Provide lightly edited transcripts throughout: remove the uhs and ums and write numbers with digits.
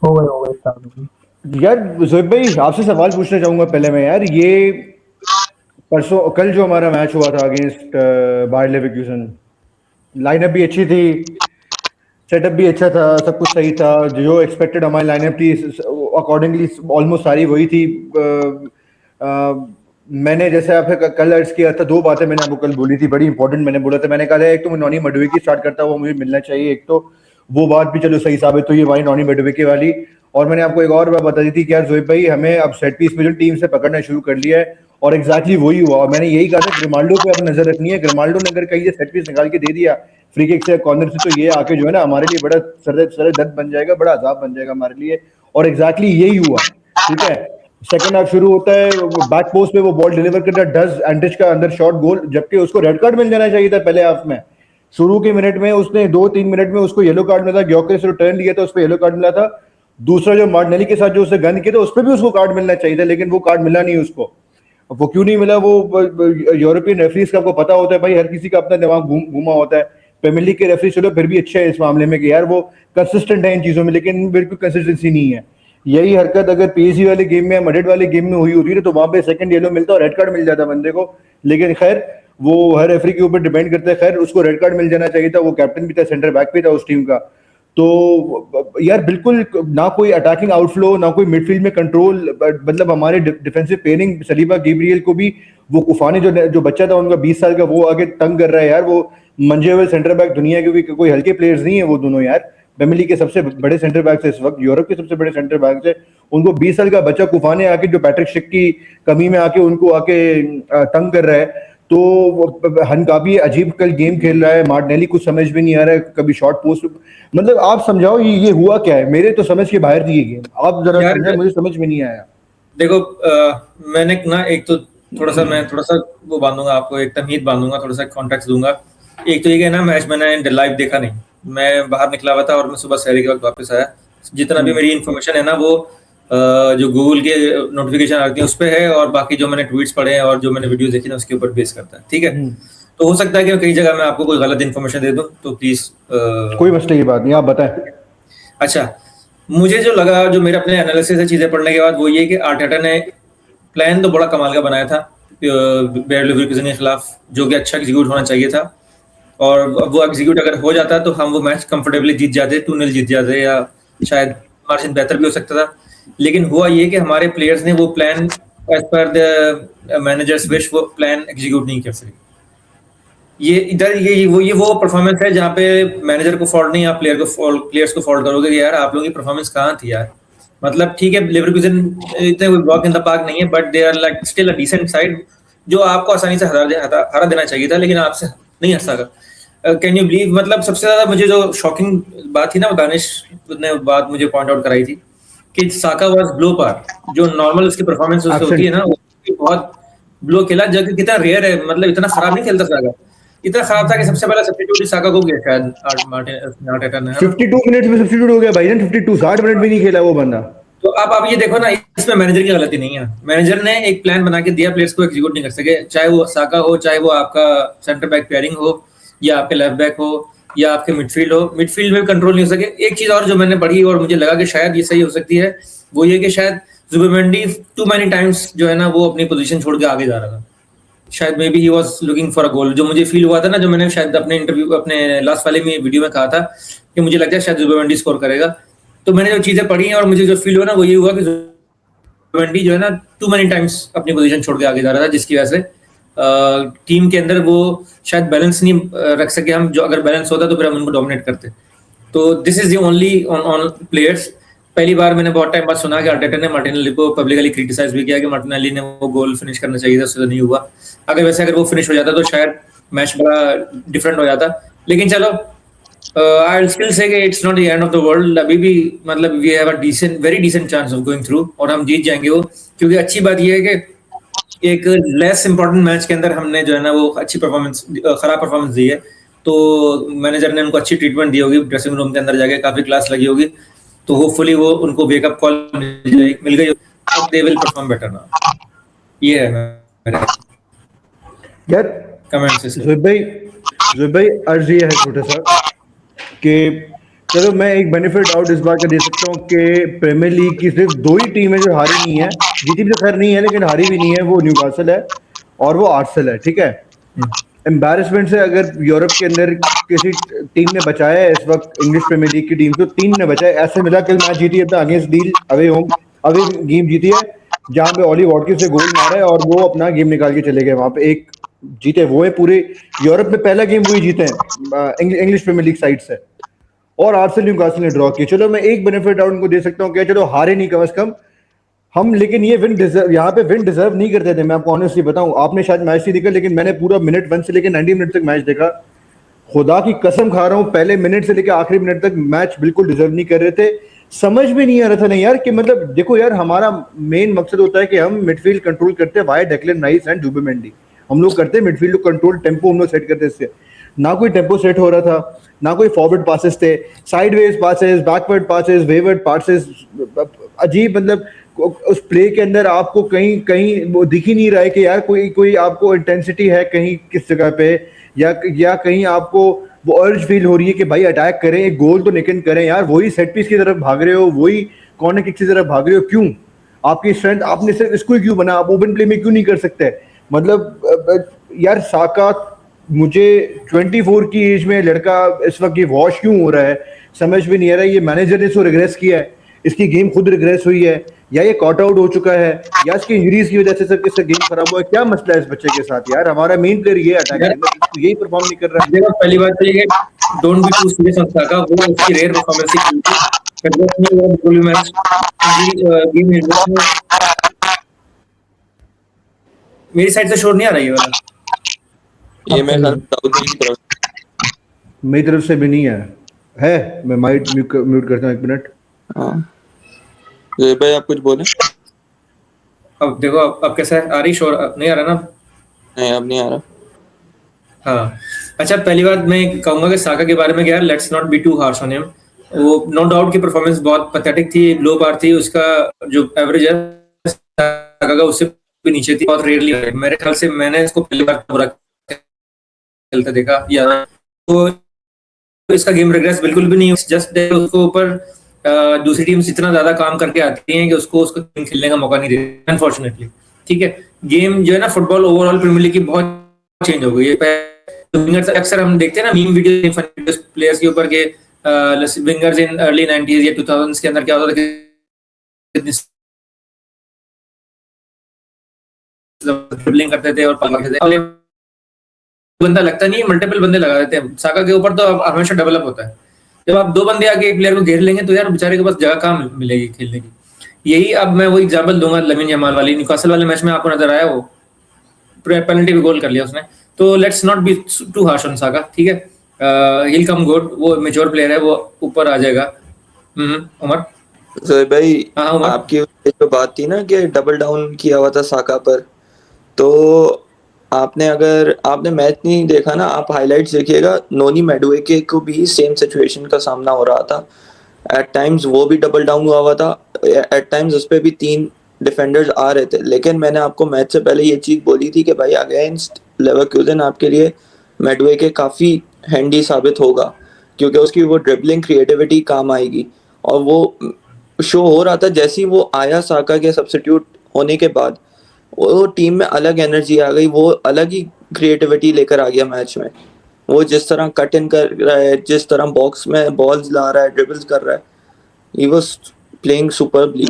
हो गए start। यार जोएब भाई, आपसे सवाल पूछना चाहूंगा पहले मैं। यार ये परसों कल जो हमारा मैच हुआ था अगेंस्ट बायर लेवरकुसेन, लाइनअप भी अच्छी थी, सेटअप भी अच्छा था, सब कुछ सही था। जो एक्सपेक्टेड हमारी लाइनअप थी अकॉर्डिंगली ऑलमोस्ट सारी वही थी। मैंने जैसे आपसे कल अर्ज किया था, दो बातें मैंने आपको कल बोली थी, बड़ी इंपॉर्टेंट मैंने बोला था। मैंने कहा था एक तो मैं नॉनी मडुके स्टार्ट करता हुआ मुझे मिलना चाहिए, एक तो वो बात भी चलो सही साबित हुई हमारी नॉनी मडुके वाली। और मैंने आपको एक और बात बता दी थी कि यार जोएब भाई, हमें अब सेट पीस में जो टीम से पकड़ना शुरू कर लिया है, और एग्जैक्टली वही हुआ। और मैंने यही कहा था ग्रिमाल्डो पे अब नजर रखनी है। ग्रिमाल्डो ने अगर कहीं ये सेट पीस निकाल के दे दिया फ्री किक से, कॉर्नर से, तो ये आके जो है ना हमारे लिए बड़ा सर दर्द बन जाएगा, बड़ा अजाब बन जाएगा हमारे लिए। और एग्जैक्टली यही हुआ। ठीक है, सेकंड हाफ शुरू होता है, बैक पोस्ट पे वो बॉल डिलीवर करता है, डज एंड्रिच का अंदर शॉट गोल, जबकि उसको रेड कार्ड मिल जाना चाहिए था पहले हाफ में। शुरू के मिनट में उसने 2-3 मिनट में उसको येलो कार्ड मिला था, ग्योकेरेस से टर्न लिया था, उस पर येलो कार्ड मिला था। दूसरा जो मार्टिनेली के साथ जो उसने गन किया था, उस पर भी उसको कार्ड मिलना चाहिए था, लेकिन वो कार्ड मिला नहीं उसको। अब वो क्यों नहीं मिला, वो यूरोपियन रेफरीज का आपको पता होता है भाई, हर किसी का अपना दिमाग घूमा होता है। प्रीमियर लीग के रेफरी चलो फिर भी अच्छे है इस मामले में कि यार वो कंसिस्टेंट है इन चीजों में, लेकिन बिल्कुल कंसिस्टेंसी नहीं है। यही हरकत अगर पीएसजी वाले गेम में या मैड्रिड वाले गेम में हुई होती है तो वहां पे सेकंड येलो मिलता और रेड कार्ड मिल जाता बंदे को। लेकिन खैर, वो हर रेफरी के ऊपर डिपेंड करता है। खैर, उसको रेड कार्ड मिल जाना चाहिए था, वो कैप्टन भी था, सेंटर बैक भी था उस टीम का। तो यार बिल्कुल ना कोई अटैकिंग आउटफ्लो, ना कोई मिडफील्ड में कंट्रोल। मतलब हमारे डिफेंसिव पेयरिंग, सलीबा गैब्रियल को भी वो कुफानी जो बच्चा था उनका 20 साल का, वो आगे तंग कर रहा है यार। वो मंजे हुए सेंटर बैक दुनिया के भी कोई हल्के प्लेयर्स नहीं है वो दोनों यार। प्रीमियर लीग के सबसे बड़े सेंटर बैक से, इस वक्त यूरोप के सबसे बड़े सेंटर बैक से, उनको 20 साल का बच्चा कुफाने आके जो पैट्रिक शिक की कमी में आके उनको आके तंग कर रहा है। तो हनकाबी अजीब कल गेम खेल रहा है। मार्टिनेली कुछ समझ में नहीं आ रहा है, कभी शॉर्ट पोस्ट। मतलब आप समझाओ ये हुआ क्या है, मेरे तो समझ के बाहर थी ये गेम। आप जरा यार समझाए, मुझे समझ में नहीं आया। देखो, मैंने ना एक तो मैं थोड़ा सा वो बांधूंगा आपको, एक तमहीद बांधूंगा, थोड़ा सा कॉन्टेक्स्ट दूंगा। एक तो ये कि ना मैच मैंने लाइव देखा नहीं, मैं बाहर निकला हुआ था और मैं सुबह सहरी के वक्त वापस आया। जितना भी मेरी इन्फॉर्मेशन है ना वो जो गूगल के नोटिफिकेशन आती है उस पर है, और बाकी जो मैंने ट्वीट्स पढ़े हैं और जो मैंने वीडियो देखी ना उसके ऊपर बेस करता है। ठीक है, तो हो सकता है कि कई जगह मैं आपको कोई गलत इन्फॉर्मेशन दे दूं, तो प्लीज कोई मसले की बात नहीं, आप बताएं। अच्छा, मुझे जो लगा, जो मेरे अपने एनालिसिस से चीजें पढ़ने के बाद, वो ये कि आर्टेटा ने प्लान तो बड़ा कमाल का बनाया था बायर लेवरकुसेन के खिलाफ, जो कि अच्छा एग्जीक्यूट होना चाहिए था। और वो एग्जीक्यूट अगर हो जाता तो हम वो मैच कंफर्टेबली जीत जाते, 2-0 जीत जाते, या शायद मार्जिन बेहतर भी हो सकता था। लेकिन हुआ ये कि हमारे प्लेयर्स ने वो plan as per the managers wish वो प्लान एग्जीक्यूट नहीं कर सके। ये इधर ये वो परफॉर्मेंस है जहाँ पे मैनेजर को फॉल्ट नहीं, आप प्लेयर्स को फॉल्ट करोगे कि यार आप लोगों की परफॉर्मेंस कहाँ थी यार। मतलब ठीक है, लेवरकुसेन इतने कोई ब्लॉक इन द पार्क नहीं है, but they are like still a decent side, जो आपको आसानी से हरा देना चाहिए था, लेकिन आपसे नहीं हंसा सका। कैन यू बिलीव, मतलब सबसे ज्यादा मुझे जो शॉकिंग बात थी ना, दानिश ने बात मुझे पॉइंट आउट कराई थी कि साका वाज ब्लो पार। जो नॉर्मल उसकी परफॉर्मेंस होती है ना, वो बहुत ब्लो खेला, जो कि कितना रेयर है। मतलब इतना खराब नहीं खेलता साका, इतना खराब था कि सबसे पहला सब्स्टिट्यूट साका को किया शायद आर्टेटा ने, है ना। 52 मिनट में सब्स्टिट्यूट हो गया भाई, 52 60 मिनट भी नहीं खेला वो बंदा। तो आप ये देखो ना, इसमें मैनेजर की गलती नहीं है। मैनेजर ने एक प्लान बना के दिया, प्लेयर्स को एग्जीक्यूट नहीं कर सके, चाहे वो साका हो, चाहे वो आपका सेंटर बैक पेयरिंग हो, या आपके लेफ्ट बैक हो, या आपके मिडफील्ड हो। मिडफील्ड में कंट्रोल नहीं हो सके। एक चीज और जो मैंने पढ़ी और मुझे लगा कि शायद ये सही हो सकती है, वो ये कि शायद जुबिमेंडी टू मैनी टाइम्स जो है ना वो अपनी पोजीशन छोड़ के आगे जा रहा था। शायद maybe he was looking for a goal, जो मुझे फील हुआ था ना, जो मैंने शायद अपने इंटरव्यू, अपने लास्ट वाले में वीडियो में कहा था कि मुझे लगता है शायद जुबिमेंडी स्कोर करेगा। तो मैंने जो चीजें पढ़ी हैं और मुझे जो फील हुआ ना, वो ये हुआ कि जुबिमेंडी जो है ना टू मेनी टाइम्स अपनी पोजीशन छोड़ के आगे जा रहा था, जिसकी वजह से टीम के अंदर वो शायद बैलेंस नहीं रख सके हम, जो अगर बैलेंस होता तो फिर हम उनको डोमिनेट करते। तो this is the only on players. पहली बार मैंने बहुत टाइम बाद सुना कि आर्टेटा ने मार्टिनेली को पब्लिकली क्रिटिसाइज भी किया कि मार्टिनेली ने वो गोल फिनिश करना चाहिए था, उससे नहीं हुआ। अगर वो फिनिश हो जाता तो शायद मैच बड़ा डिफरेंट हो जाता। लेकिन चलो, I will still say that it's not the end of the world. अभी भी मतलब we have a very decent chance of going through, और हम जीत जाएंगे वो। क्योंकि अच्छी बात ये है कि एक लेस इंपॉर्टेंट मैच के अंदर हमने जो है ना वो अच्छी परफॉर्मेंस, खराब परफॉर्मेंस दी है। तो मैनेजर ने उनको अच्छी ट्रीटमेंट दी होगी, ड्रेसिंग रूम के अंदर जाके काफी क्लास लगी होगी, तो होपफुली वो उनको वेकअप कॉल मिल गई, they will perform better now. ये है मेरा। यार कमेंट से जोहिब भाई अर्ज ये है छोटा सा कि चलो मैं एक बेनिफिट आउट इस बात का दे सकता हूँ कि प्रीमियर लीग की सिर्फ दो ही टीम है जो हारी नहीं है, जीती भी तो खैर नहीं है लेकिन हारी भी नहीं है, वो न्यूकासल है और वो आर्सेनल है, ठीक है। एम्बैरेसमेंट से अगर यूरोप के अंदर किसी टीम ने बचाया है इस वक्त इंग्लिश प्रीमियर लीग की टीम को, तीन ने बचाया। ऐसे मिला कल मैच जीती है अपना अगेंस्ट डील अवे गेम जीती है जहां पे ऑली वॉटकिंस ने गोल मारा है और वो अपना गेम निकाल के चले गए वहां पे, एक जीते वो है पूरे यूरोप में पहला गेम वही जीते हैं इंग्लिश प्रीमियर लीग साइड से। और आर्सेनल न्यूकासल ने ड्रॉ किया। चलो मैं एक बेनिफिट आउट उनको दे सकता हूँ, क्या चलो हारे नहीं कम से कम हम, लेकिन ये विन डिजर्व, यहाँ पे विन डिजर्व नहीं करते थे। मैं आपको ऑनेस्टली बताऊं, आपने शायद मैच नहीं देखा लेकिन मैंने पूरा मिनट 1 से लेकर 90 मिनट तक मैच देखा। खुदा की कसम खा रहा हूँ, पहले मिनट से लेकर आखिरी मिनट तक मैच बिल्कुल डिजर्व नहीं कर रहे थे। समझ में नहीं आ रहा था नहीं यार कि मतलब देखो यार, हमारा मेन मकसद होता है कि हम मिडफील्ड कंट्रोल करते हैं via Declan rice and Zubimendi, हम लोग करते हैं मिडफील्ड कंट्रोल, टेम्पो हम लोग सेट करते हैं। इससे ना कोई टेम्पो सेट हो रहा था, ना कोई फॉरवर्ड पासेस थे, sideways passes, backward passes, wayward passes, अजीब मतलब उस प्ले के अंदर आपको कहीं कहीं वो दिख ही नहीं रहा है कि यार कोई कोई आपको इंटेंसिटी है कहीं किस जगह पे, या कहीं आपको वो अर्ज फील हो रही है कि भाई अटैक करें, एक गोल तो निकल करें यार। वही सेट पीस की तरफ भाग रहे हो, वही कॉर्नर किक की तरफ भाग रहे हो, क्यों? आपकी स्ट्रेंथ आपने सिर्फ इसको ही क्यों बना, आप ओपन प्ले में क्यों नहीं कर सकते? मतलब यार साका, मुझे 24 की एज में लड़का इस वक्त ये वॉश क्यों हो रहा है समझ में नहीं आ रहा है। ये मैनेजर ने इसको रिग्रेस किया है, इसकी गेम खुद रिग्रेस हुई है, या ये कॉट आउट हो चुका है, या इसकी इंजरीज की वजह से सब इसका गेम खराब हुआ है? क्या मसला है इस बच्चे के साथ यार? हमारा मेन प्लेयर ये अटैक है, यही परफॉर्म नहीं कर रहा है। देखो पहली बात तो ये कि don't be too serious on साका, वो उसकी रेयर परफॉर्मेंस थी क्योंकि वो बिल्कुल भी मैच गेम में मेरी साइड से शोर नहीं आ रही है वाला, ये मैं दाऊद की तरफ मेरी तरफ से भी नहीं है। मैं माइक म्यूट करता हूँ 1 मिनट। हाँ ये भाई आप कुछ बोले? अब देखो अब कैसा है, आ रही शोर? नहीं आ रहा ना? नहीं अब नहीं आ रहा। हाँ अच्छा, पहली बात मैं कहूंगा कि साका के बारे में यार let's not be too harsh on him. वो नो डाउट की परफॉर्मेंस बहुत पैथेटिक थी, लो बार थी उसका, जो एवरेज है साका का उससे भी नीचे थी, बहुत रेयरली। मेरे ख्याल से मैंने इसको पहली बार बुरा खेलता देखा या तो इसका गेम रिग्रेस बिल्कुल भी नहीं, जस्ट उसको ऊपर दूसरी टीम इतना ज्यादा काम करके आती हैं कि उसको गेम खेलने का मौका नहीं देती अनफॉर्चुनेटली। ठीक है, गेम जो है ना फुटबॉल ओवरऑल प्रीमियर लीग की बहुत चेंज हो गई है। विंगर्स अक्सर हम देखते हैं ना मीम वीडियो प्लेयर्स के ऊपर के विंगर्स इन अर्ली 90s या 2000s के अंदर क्या होता था कि ड्रिबलिंग करते थे और पास करते थे, बंदा लगता नहीं, मल्टीपल बंदे लगा देते हैं। साका के ऊपर तो हमेशा डेवलप होता है, जब आप 2 बंदे आके एक प्लेयर को घेर लेंगे तो यार बेचारे के पास जगह कहाँ मिलेगी खेलने की। यही अब मैं वो एग्जांपल दूंगा लमीन यमाल वाली, न्यूकासल वाले मैच में आपको नजर आया, वो पेनल्टी पे गोल कर लिया उसने। तो let's not be too harsh on Saka, ठीक है? ही विल कम गुड, वो मैच्योर प्लेयर है, वो ऊपर आ जाएगा। उमर जोहेब भाई, हाँ उमर, आपकी जो बात थी ना कि डबल डाउन किया हुआ था साका पर, तो अगर आपने मैच नहीं देखा ना, आप हाइलाइट्स देखिएगा, नोनी मैडुएके को भी सेम सिचुएशन का सामना हो रहा था। एट टाइम्स वो भी डबल डाउन हुआ था, एट टाइम्स उस पर भी 3 डिफेंडर्स आ रहे थे। लेकिन मैंने आपको मैच से पहले ये चीज़ बोली थी कि भाई अगेंस्ट लेवरकुसेन आपके लिए मैडुएके काफ़ी हैंडी साबित होगा, क्योंकि उसकी वो ड्रिबलिंग क्रिएटिविटी काम आएगी। और वो शो हो रहा था जैसे ही वो आया साका के सब्स्टिट्यूट होने के बाद, वो टीम में अलग एनर्जी आ गई, वो अलग ही क्रिएटिविटी लेकर आ गया मैच में। वो जिस तरह कट इन कर रहा है, जिस तरह बॉक्स में बॉल्स ला रहा है, ड्रिबल्स कर रहा है, ही वाज प्लेइंग सुपरबली।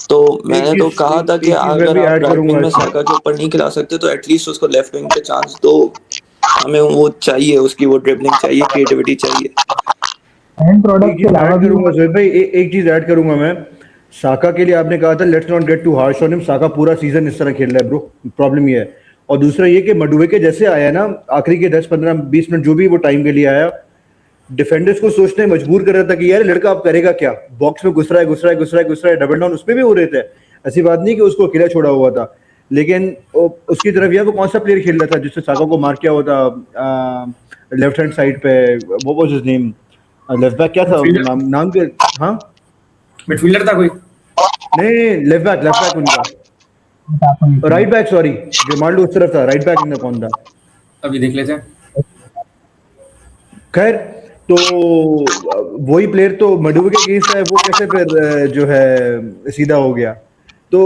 तो मैंने तो कहा था कि अगर आप राइट विंग में साका के ऊपर नहीं खिला सकते तो एटलीस्ट उसको लेफ्ट विंग पे चांस दो। हमें वो चाहिए, उसकी वो ड्रिबलिंग चाहिए, क्रिएटिविटी चाहिए। एंड प्रोडक्ट के अलावा भी करूंगा जोहेब भाई, एक चीज ऐड करूंगा मैं। साका के लिए आपने कहा था let's not get too harsh on him, Saka पूरा सीजन इस तरह खेल रहा है ब्रो, प्रॉब्लम ये है। और दूसरा ये कि मडुएके जैसे आया ना, आखिरी के 10-15-20 मिनट जो भी वो टाइम के लिए आया, डिफेंडर्स को सोचने मजबूर कर रहा था कि यार लड़का अब करेगा क्या, बॉक्स में घुस रहा है, डबल डाउन उसमें भी हो रहे थे। ऐसी बात नहीं कि उसको अकेला छोड़ा हुआ था, लेकिन उसकी तरफ यार वो कौन सा प्लेयर खेल रहा था जिससे साका को मार किया हुआ था लेफ्ट हैंड साइड पे, वो was his name, left back क्या था नाम के? हाँ मिडफील्डर था कोई? नहीं, लेफ्ट बैक उनका, राइट बैक, सॉरी, रोनाल्डो उस तरफ था, राइट बैक इनका कौन था? अभी देख लेते हैं। खैर, तो वही प्लेयर तो मडुवे के अगेंस्ट है, वो कैसे फिर जो है सीधा हो गया? तो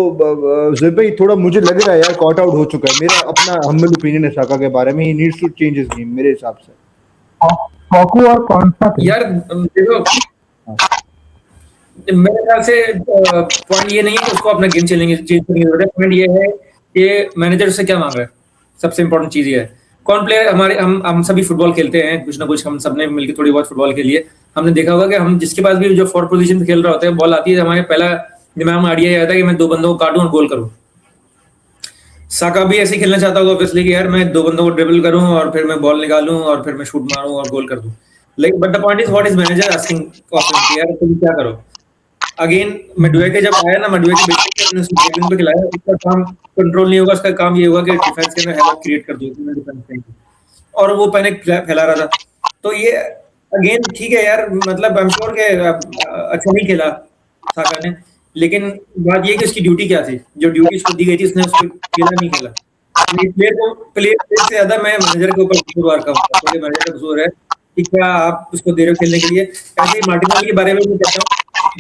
ज़ुबैर भाई, थोड़ा मुझे लग रहा है यार कॉट आउट हो चुका है। मेरा अपना हम्बल ओपिनियन है साका के बारे में, he needs to change his game मेरे हिसाब से। कॉकू और कौन सा था? यार देखो, मेरे ख्याल से पॉइंट ये नहीं है कि उसको अपना गेम चेंज करने की जरूरत है। पॉइंट ये है कि मैनेजर उससे क्या मांग रहा है। सबसे इंपॉर्टेंट चीज ये है। कौन प्लेयर हमारे, हम सभी फुटबॉल खेलते हैं कुछ ना कुछ, हम सबने मिलकर थोड़ी बहुत फुटबॉल खेली है। हमने देखा होगा कि हम जिसके पास भी जो फॉरवर्ड पोजीशन खेल रहा होता है, बॉल आती है, हमारे पहला दिमाग में आइडिया ये आता है कि मैं 2 बंदों को काटूं और गोल करूं। साका भी ऐसे ही खेलना चाहता होगा ऑब्वियसली कि यार मैं 2 बंदों को ड्रिबल करूं और फिर मैं बॉल निकालूं और फिर मैं शूट मारूं और गोल कर दूं। लेकिन but the point is what is manager asking of him, यार तुम क्या करो। अगेन मडुएके जब आया ना, मडुएके बेसिकली ने उसको ड्रिबलिंग पे खिलाया। उसका काम कंट्रोल नहीं होगा, उसका काम ये होगा कि डिफेंस के अंदर हैवक क्रिएट कर दो, डिफेंस करेंगे और वो पैनिक फैला रहा था। तो ये अगेन ठीक है यार, मतलब आई एम श्योर के अच्छा नहीं खेला साका ने, लेकिन बात ये कि उसकी ड्यूटी क्या थी, जो ड्यूटी उसको दी गई थी उसने उसको खेला नहीं खेला। प्लेयर से ज्यादा मैं मैनेजर के ऊपर कसूरवार का हूँ, तो मैनेजर का कसूर है कि क्या आप उसको दे रहे हो खेलने के लिए। ऐसे ही मार्टिनेली के बारे में मैं कहता हूँ,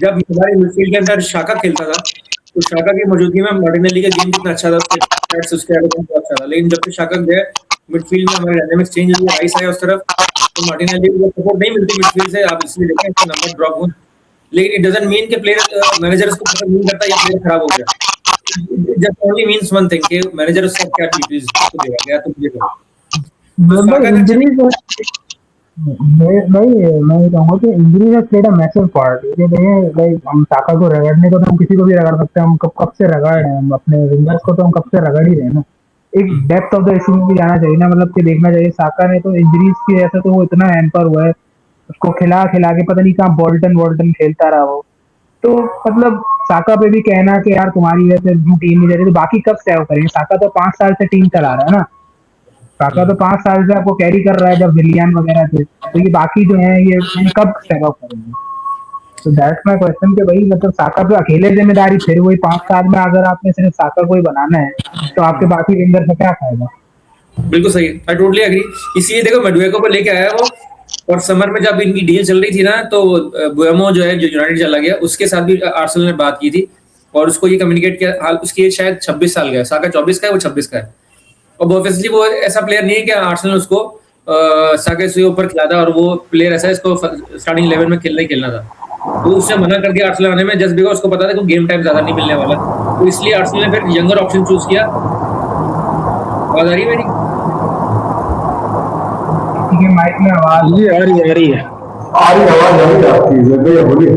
जब हमारे मिडफील्ड के अंदर शाका खेलता था तो शाका की मौजूदगी में मार्टिनेली का गेम कितना अच्छा था, उसके बहुत अच्छा था। लेकिन जब से शाका गया मिडफील्ड में, हमारे डायनामिक्स चेंज हुई, राइस आया उस तरफ, तो मार्टिनेली को सपोर्ट नहीं मिलती मिडफील्ड से, आप इसलिए देखें इसका नंबर ड्रॉप हुआ। लेकिन इट डजंट मीन कि प्लेयर मैनेजर उसको पसंद नहीं करता या प्लेयर खराब हो गया। Just only means one thing कि मैनेजर उसको क्या ड्यूटीज देगा, या तो ये करो। इंजरीज मैं ये कहूंगा कि injuries has played a massive part. ये नहीं लाइक हम साका को रगड़ने को तो हम किसी को भी रगड़ सकते हैं, हम कब से रगड़ रहे हैं, हम अपने विंगर्स को तो हम कब से रगड़ ही रहे हैं ना। एक डेप्थ ऑफ द इशू में भी जाना चाहिए ना, मतलब कि देखना चाहिए। साका ने तो इंजरीज की वजह से तो वो इतना हैम्पर हुआ है, उसको खिला खिला के पता नहीं कहाँ बोल्टन खेलता रहा वो। तो मतलब साका पे भी कहना कि यार तुम्हारी वजह से टीम नहीं दे रही, तो बाकी कब सेव करेंगे? साका तो 5 साल से टीम चला रहा है ना, साका तो 5 साल से आपको कैरी कर रहा है जब विलियन वगैरह थे। तो ये बाकी जो है ये कब स्टेप अप करेंगे? तो दैट्स माय क्वेश्चन कि भाई मतलब साका पे अकेले जिम्मेदारी, फिर वही 5 साल में अगर आपने सिर्फ साका को ही बनाना है तो आपके बाकी विंगर से क्या फायदा? बिल्कुल सही, आई टोटली एग्री। इसीलिए देखो मडुएको को लेके आया वो, और समर में जब इनकी डील चल रही थी ना, तो बुएमो जो है जो यूनाइटेड चला गया, उसके साथ भी आर्सेनल ने बात की थी और उसको ये कम्युनिकेट किया। हाल उसकी एज शायद 26 साल का है, साका 24 का है, वो 26 का है। और ऑब्वियसली वो ऐसा प्लेयर नहीं है कि आर्सेनल उसको साका से ऊपर खिलाता, और वो प्लेयर ऐसा है इसको स्टार्टिंग 11 में खेलना था, तो उससे मना कर दिया आर्सेनल आने में, जस्ट बिकॉज उसको पता था कि गेम टाइम ज्यादा नहीं मिलने वाला। तो इसलिए आर्सेनल ने फिर यंगर ऑप्शन चूज किया। आवाज आ रही है मेरी? ठीक है, माइक में आवाज जी आ रही है आवाज आपकी, जल्दी बोलिए।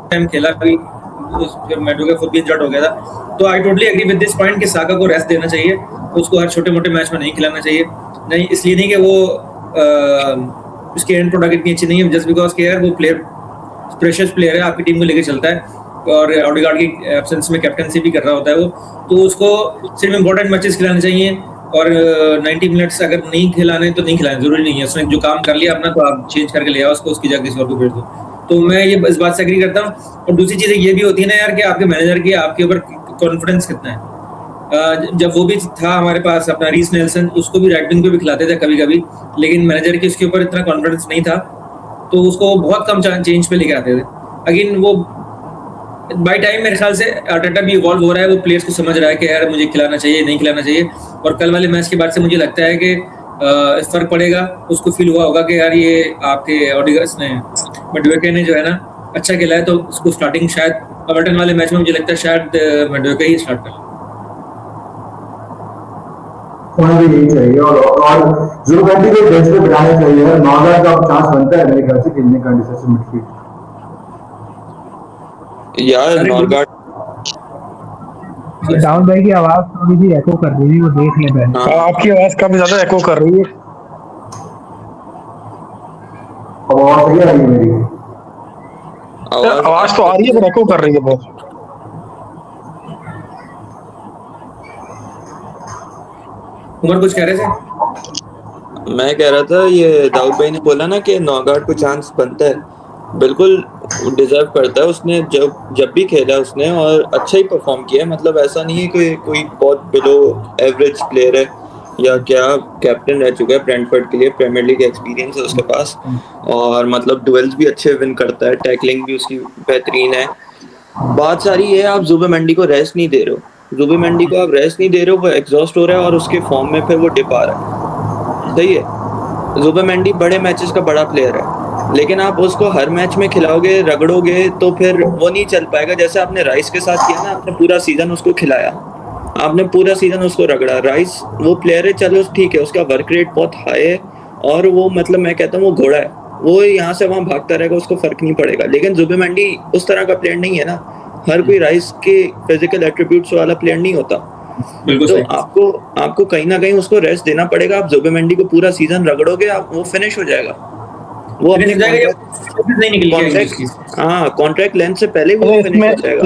टाइम खेला भी, फिर मैडुएको खुद भी इंजर्ड हो गया था। तो I totally agree with this point कि साका को रेस्ट देना चाहिए, उसको हर छोटे मोटे मैच में नहीं खिलाना चाहिए। नहीं इसलिए नहीं कि वो उसकी एंड प्रोडक्ट इतनी अच्छी नहीं है, जस्ट बिकॉज के यार वो प्लेयर प्रेशियस प्लेयर है, आपकी टीम को लेके चलता है और ऑडिगार्ड की एब्सेंस में कैप्टनसी भी कर रहा होता है वो, तो उसको सिर्फ इंपॉर्टेंट मैचेस खिलाने चाहिए। और 90 मिनट्स अगर नहीं खिलाने तो नहीं खिलाने, जरूरी नहीं है। उसने जो काम कर लिया अपना, तो आप चेंज करके ले आओ उसको, उसकी जगह किसी और को भेज दो। तो मैं ये इस बात से एग्री करता हूँ। और दूसरी चीज ये भी होती है ना यार कि आपके मैनेजर की आपके ऊपर कॉन्फिडेंस कितना है। जब वो भी था हमारे पास अपना रीस नेल्सन, उसको भी राइट विंग पे भी खिलाते थे कभी कभी, लेकिन मैनेजर की उसके ऊपर इतना कॉन्फिडेंस नहीं था, तो उसको बहुत कम चेंज पे लेके आते थे। अगेन वो बाय टाइम मेरे ख्याल से आर्टेटा भी इवॉल्व हो रहा है, वो प्लेयर्स को समझ रहा है कि यार मुझे खिलाना चाहिए नहीं खिलाना चाहिए। और कल वाले मैच के बाद से मुझे लगता है कि फर्क पड़ेगा। उसको फील हुआ होगा कि यार ये आपके ऑडिगर्स ने, मडुएके ने जो है ना अच्छा खेला है, तो उसको स्टार्टिंग शायद एवर्टन वाले मैच में मुझे लगता है शायद मडुएके ही स्टार्ट कर। होना भी नहीं चाहिए और जो गलती को बेंच पे बिठाना चाहिए। नॉर्दर्न का चांस बनता है मेरे ख्याल से खेलने का डिफेंसिव मिडफील्ड। यार नॉर्गार्ड दाऊद भाई की आवाज थोड़ी सी एको कर रही है, वो देख ले पहले। आपकी आवाज काफी ज्यादा एको कर रही है। आवाज सही आ रही है मेरी? आवाज तो आ रही है पर एको कर रही है बहुत। उमर कुछ कह रहे थे? मैं कह रहा था ये दाऊद भाई ने बोला ना कि नॉर्गार्ड को चांस बनता है, बिल्कुल डिजर्व करता है। उसने जब भी खेला उसने और अच्छा ही परफॉर्म किया, मतलब ऐसा नहीं है कि कोई बहुत बिलो एवरेज प्लेयर है या क्या कैप्टन रह चुका है ब्रेंटफोर्ड के लिए, प्रीमियर लीग एक्सपीरियंस है उसके पास, और मतलब डुएल्स भी अच्छे विन करता है, टैकलिंग भी उसकी बेहतरीन है। बात सारी ये है, आप जुबेमेंडी को रेस्ट नहीं दे रहे हो, जुबेमेंडी को आप रेस्ट नहीं दे रहे हो, वो एग्जॉस्ट हो रहा है और उसके फॉर्म में फिर वो डिप आ रहा है। सही है, जुबेमेंडी बड़े मैचेस का बड़ा प्लेयर है, लेकिन आप उसको हर मैच में खिलाओगे, रगड़ोगे तो फिर वो नहीं चल पाएगा। जैसे आपने राइस के साथ किया ना, आपने पूरा सीजन उसको खिलाया, आपने पूरा सीजन उसको रगड़ा। राइस वो प्लेयर है, चलो ठीक है, उसका वर्क रेट बहुत हाई है और वो मतलब मैं कहता हूँ वो घोड़ा है, वो यहाँ से वहां भागता रहेगा, उसको फर्क नहीं पड़ेगा। लेकिन जुबेमेंडी उस तरह का प्लेयर नहीं है ना, हर कोई राइस के फिजिकल एट्रीब्यूट्स वाला प्लेयर नहीं होता। बिल्कुल तो सही। आपको कहीं ना कहीं उसको रेस्ट देना पड़ेगा। आप जुबेमेंडी को पूरा सीजन रगड़ोगे, आप वो फिनिश हो जाएगा, वो अपने नहीं निकल के आएगी उसकी। कॉन्ट्रैक्ट लेंथ से पहले वो अच्छा, फिनिश हो जाएगा।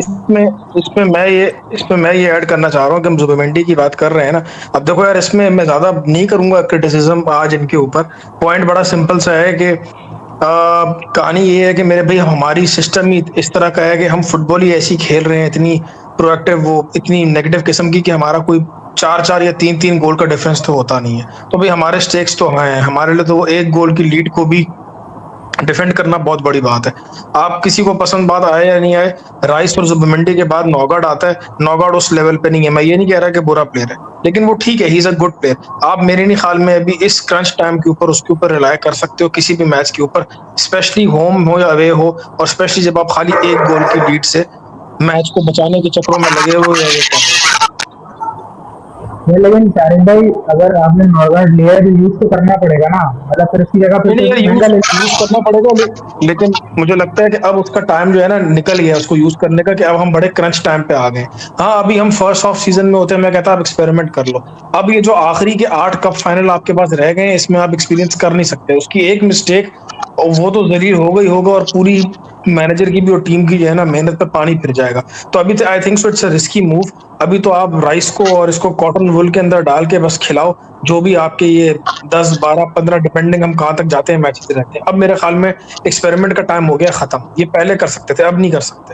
इसमें मैं ये ऐड करना चाह रहा हूँ कि हम जुबिमेंडी की बात कर रहे हैं ना। अब देखो यार, इसमें मैं ज्यादा नहीं करूंगा क्रिटिसिज्म आज इनके ऊपर। पॉइंट बड़ा सिंपल सा है कि कहानी ये है कि मेरे भाई हमारी सिस्टम ही इस तरह का है कि हम फुटबॉल ही ऐसी खेल रहे हैं, इतनी प्रोएक्टिव, वो इतनी नेगेटिव किस्म की, कि हमारा कोई 4-4 या 3-3 गोल का डिफरेंस तो होता नहीं है। तो भाई हमारे स्टेक्स तो हैं, हमारे लिए तो वो एक गोल की लीड को भी डिफेंड करना बहुत बड़ी बात है। आप किसी को पसंद बात आए या नहीं आए, राइस और जुबिमेंडी के बाद नौगार्ड आता है। नौगार्ड उस लेवल पे नहीं है, मैं ये नहीं कह रहा कि बुरा प्लेयर है, लेकिन वो ठीक है, ही इज अ गुड प्लेयर। आप मेरे नहीं ख्याल में अभी इस क्रंच टाइम के ऊपर उसके ऊपर रिलाय कर सकते हो किसी भी मैच के ऊपर, स्पेशली होम हो या अवे हो, और स्पेशली जब आप खाली एक गोल की लीड से मैच को बचाने के चक्रों में लगे हो या ये कर रहे हो। लेकिन शारिक भाई, अगर आपने नॉर्गार्ड लिया है तो यूज तो करना पड़ेगा ना, मतलब फिर उसकी जगह नहीं नहीं यार, फिर यूज महंगा ले। यूज करना पड़ेगा, लेकिन मुझे लगता है कि अब उसका टाइम जो है ना निकल गया उसको यूज करने का, कि अब हम बड़े क्रंच टाइम पे आ गए। हाँ, अभी हम फर्स्ट हाफ सीजन में होते हैं, मैं कहता आप एक्सपेरिमेंट कर लो। अब ये जो आखिरी के 8 कप फाइनल आपके पास रह गए हैं, इसमें आप एक्सपीरियंस कर नहीं सकते। उसकी एक मिस्टेक और वो तो जलील हो गई होगा, और पूरी मैनेजर की भी और टीम की जो है ना मेहनत पे पानी फिर जाएगा। तो अभी I think so it's a risky move. अभी तो आप राइस को और इसको कॉटन वुल के अंदर डाल के बस खिलाओ, जो भी आपके ये 10, 12, 15 डिपेंडिंग हम कहाँ तक जाते हैं मैचेस रहते हैं। अब मेरे ख्याल में एक्सपेरिमेंट का टाइम हो गया खत्म, ये पहले कर सकते थे, अब नहीं कर सकते।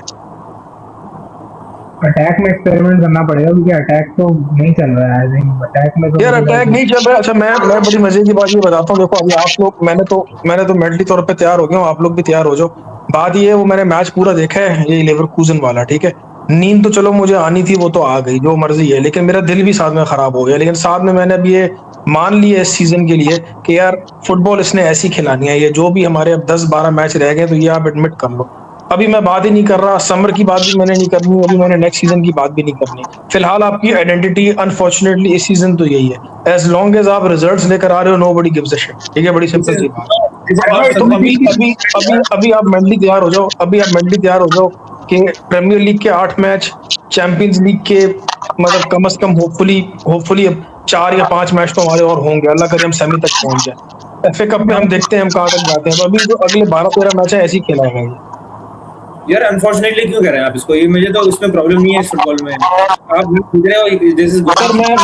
अटैक में एक्सपेरिमेंट करना पड़ेगा, क्योंकि अटैक तो नहीं चल रहा है। आई थिंक अटैक में तो यार मुझे अटैक लग नहीं चल रहा है। अच्छा, मैं बड़ी मजे की बात ये बताता हूँ। देखो अभी आप लोग, मैंने तो मेंटली तौर पे तैयार हो गया हूँ, आप लोग भी तैयार हो जाओ। बात ये है, वो मैंने मैच पूरा देखा है ये लेवरकूजन वाला, ठीक है। नींद तो चलो मुझे आनी थी, वो तो आ गई, जो मर्जी है, लेकिन मेरा दिल भी साथ में खराब हो गया। लेकिन साथ में मैंने अभी ये मान लिया इस सीजन के लिए कि यार फुटबॉल इसने ऐसी खिलानी है। ये जो भी हमारे अब 10-12 मैच रह गए, तो ये आप एडमिट कर लो। अभी मैं बात ही नहीं कर रहा, समर की बात भी मैंने नहीं करनी, अभी मैंने नेक्स्ट सीजन की बात भी नहीं करनी। फिलहाल आपकी आइडेंटिटी अनफॉर्चुनेटली इस सीजन तो यही है। एज लॉन्ग एज आप रिजल्ट्स लेकर आ रहे हो, नोबडी गिव्स अ शिट, ठीक है, बड़ी सिंपल सी बात। तो अभी आप मेंटली तैयार हो जाओ, अभी आप मेंटली तैयार हो जाओ कि प्रीमियर लीग के 8 मैच, चैंपियंस लीग के मतलब कम से कम होपफुली अब 4 या 5 मैच तो हमारे और होंगे, अल्लाह करे हम सेमी तक पहुंच जाए। एफए कप में हम देखते हैं हम कहाँ तक जाते हैं। तो अभी जो अगले 12-13 मैच है ऐसे ही खेला है। यार अनफॉर्चुनेटली क्यों कह रहे हैं आप इसको? ये मुझे तो इसमें प्रॉब्लम नहीं है इस फुटबॉल में। आप पूछ रहे हो दिस इज सर मैं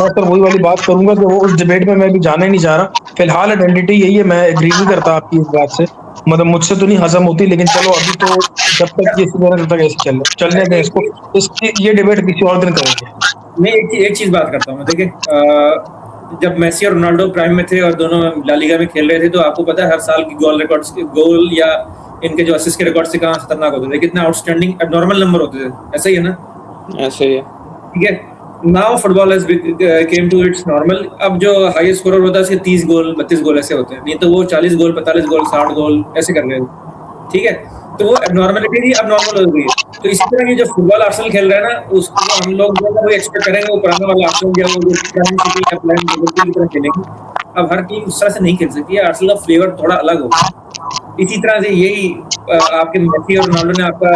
सर वही वाली बात करूंगा कि वो उस डिबेट में मैं भी जाना ही नहीं चाह रहा। फिलहाल आइडेंटिटी यही है, मैं एग्री नहीं करता आपकी इस बात से, मतलब मुझसे तो नहीं हजम होती, लेकिन चलो अभी तो जब तक ये सीजन तब तक ऐसे चलने दें इसको। ये डिबेट किसी और दिन करेंगे। मैं एक चीज बात करता हूँ। देखिए, जब मेसी और रोनाल्डो प्राइम में थे और दोनों ला लीगा में खेल रहे थे, तो आपको पता है हर साल की गोल या इनके जो असिस्ट के रिकॉर्ड से कहाँ खतरनाक होते थे, कितना आउटस्टैंडिंग एबनॉर्मल नंबर होते थे। ऐसा ही है ना? ऐसे ही है। ठीक है, now football has came to its normal. अब जो हाईएस्ट स्कोरर होता है उसके 30 गोल 32 गोल ऐसे होते हैं, नहीं तो वो 40 गोल 45 गोल 60 गोल ऐसे कर रहे हैं। ठीक है, तो वो एबनॉर्मलिटी ही अबनॉर्मल हो गई है। तो इसी तरह की जो फुटबॉल आर्सेनल खेल रहा है ना, उसको हम लोग जो है वो एक्सपेक्ट करेंगे वो पुराना वाला आर्सेनल या वो जो पुरानी सिटी या प्लान की तरह खेलेंगे। अब हर टीम उस तरह से नहीं खेल सकती है, आर्सेनल का फ्लेवर थोड़ा अलग होगा। इसी तरह से यही आपके मेसी और रोनाल्डो ने आपका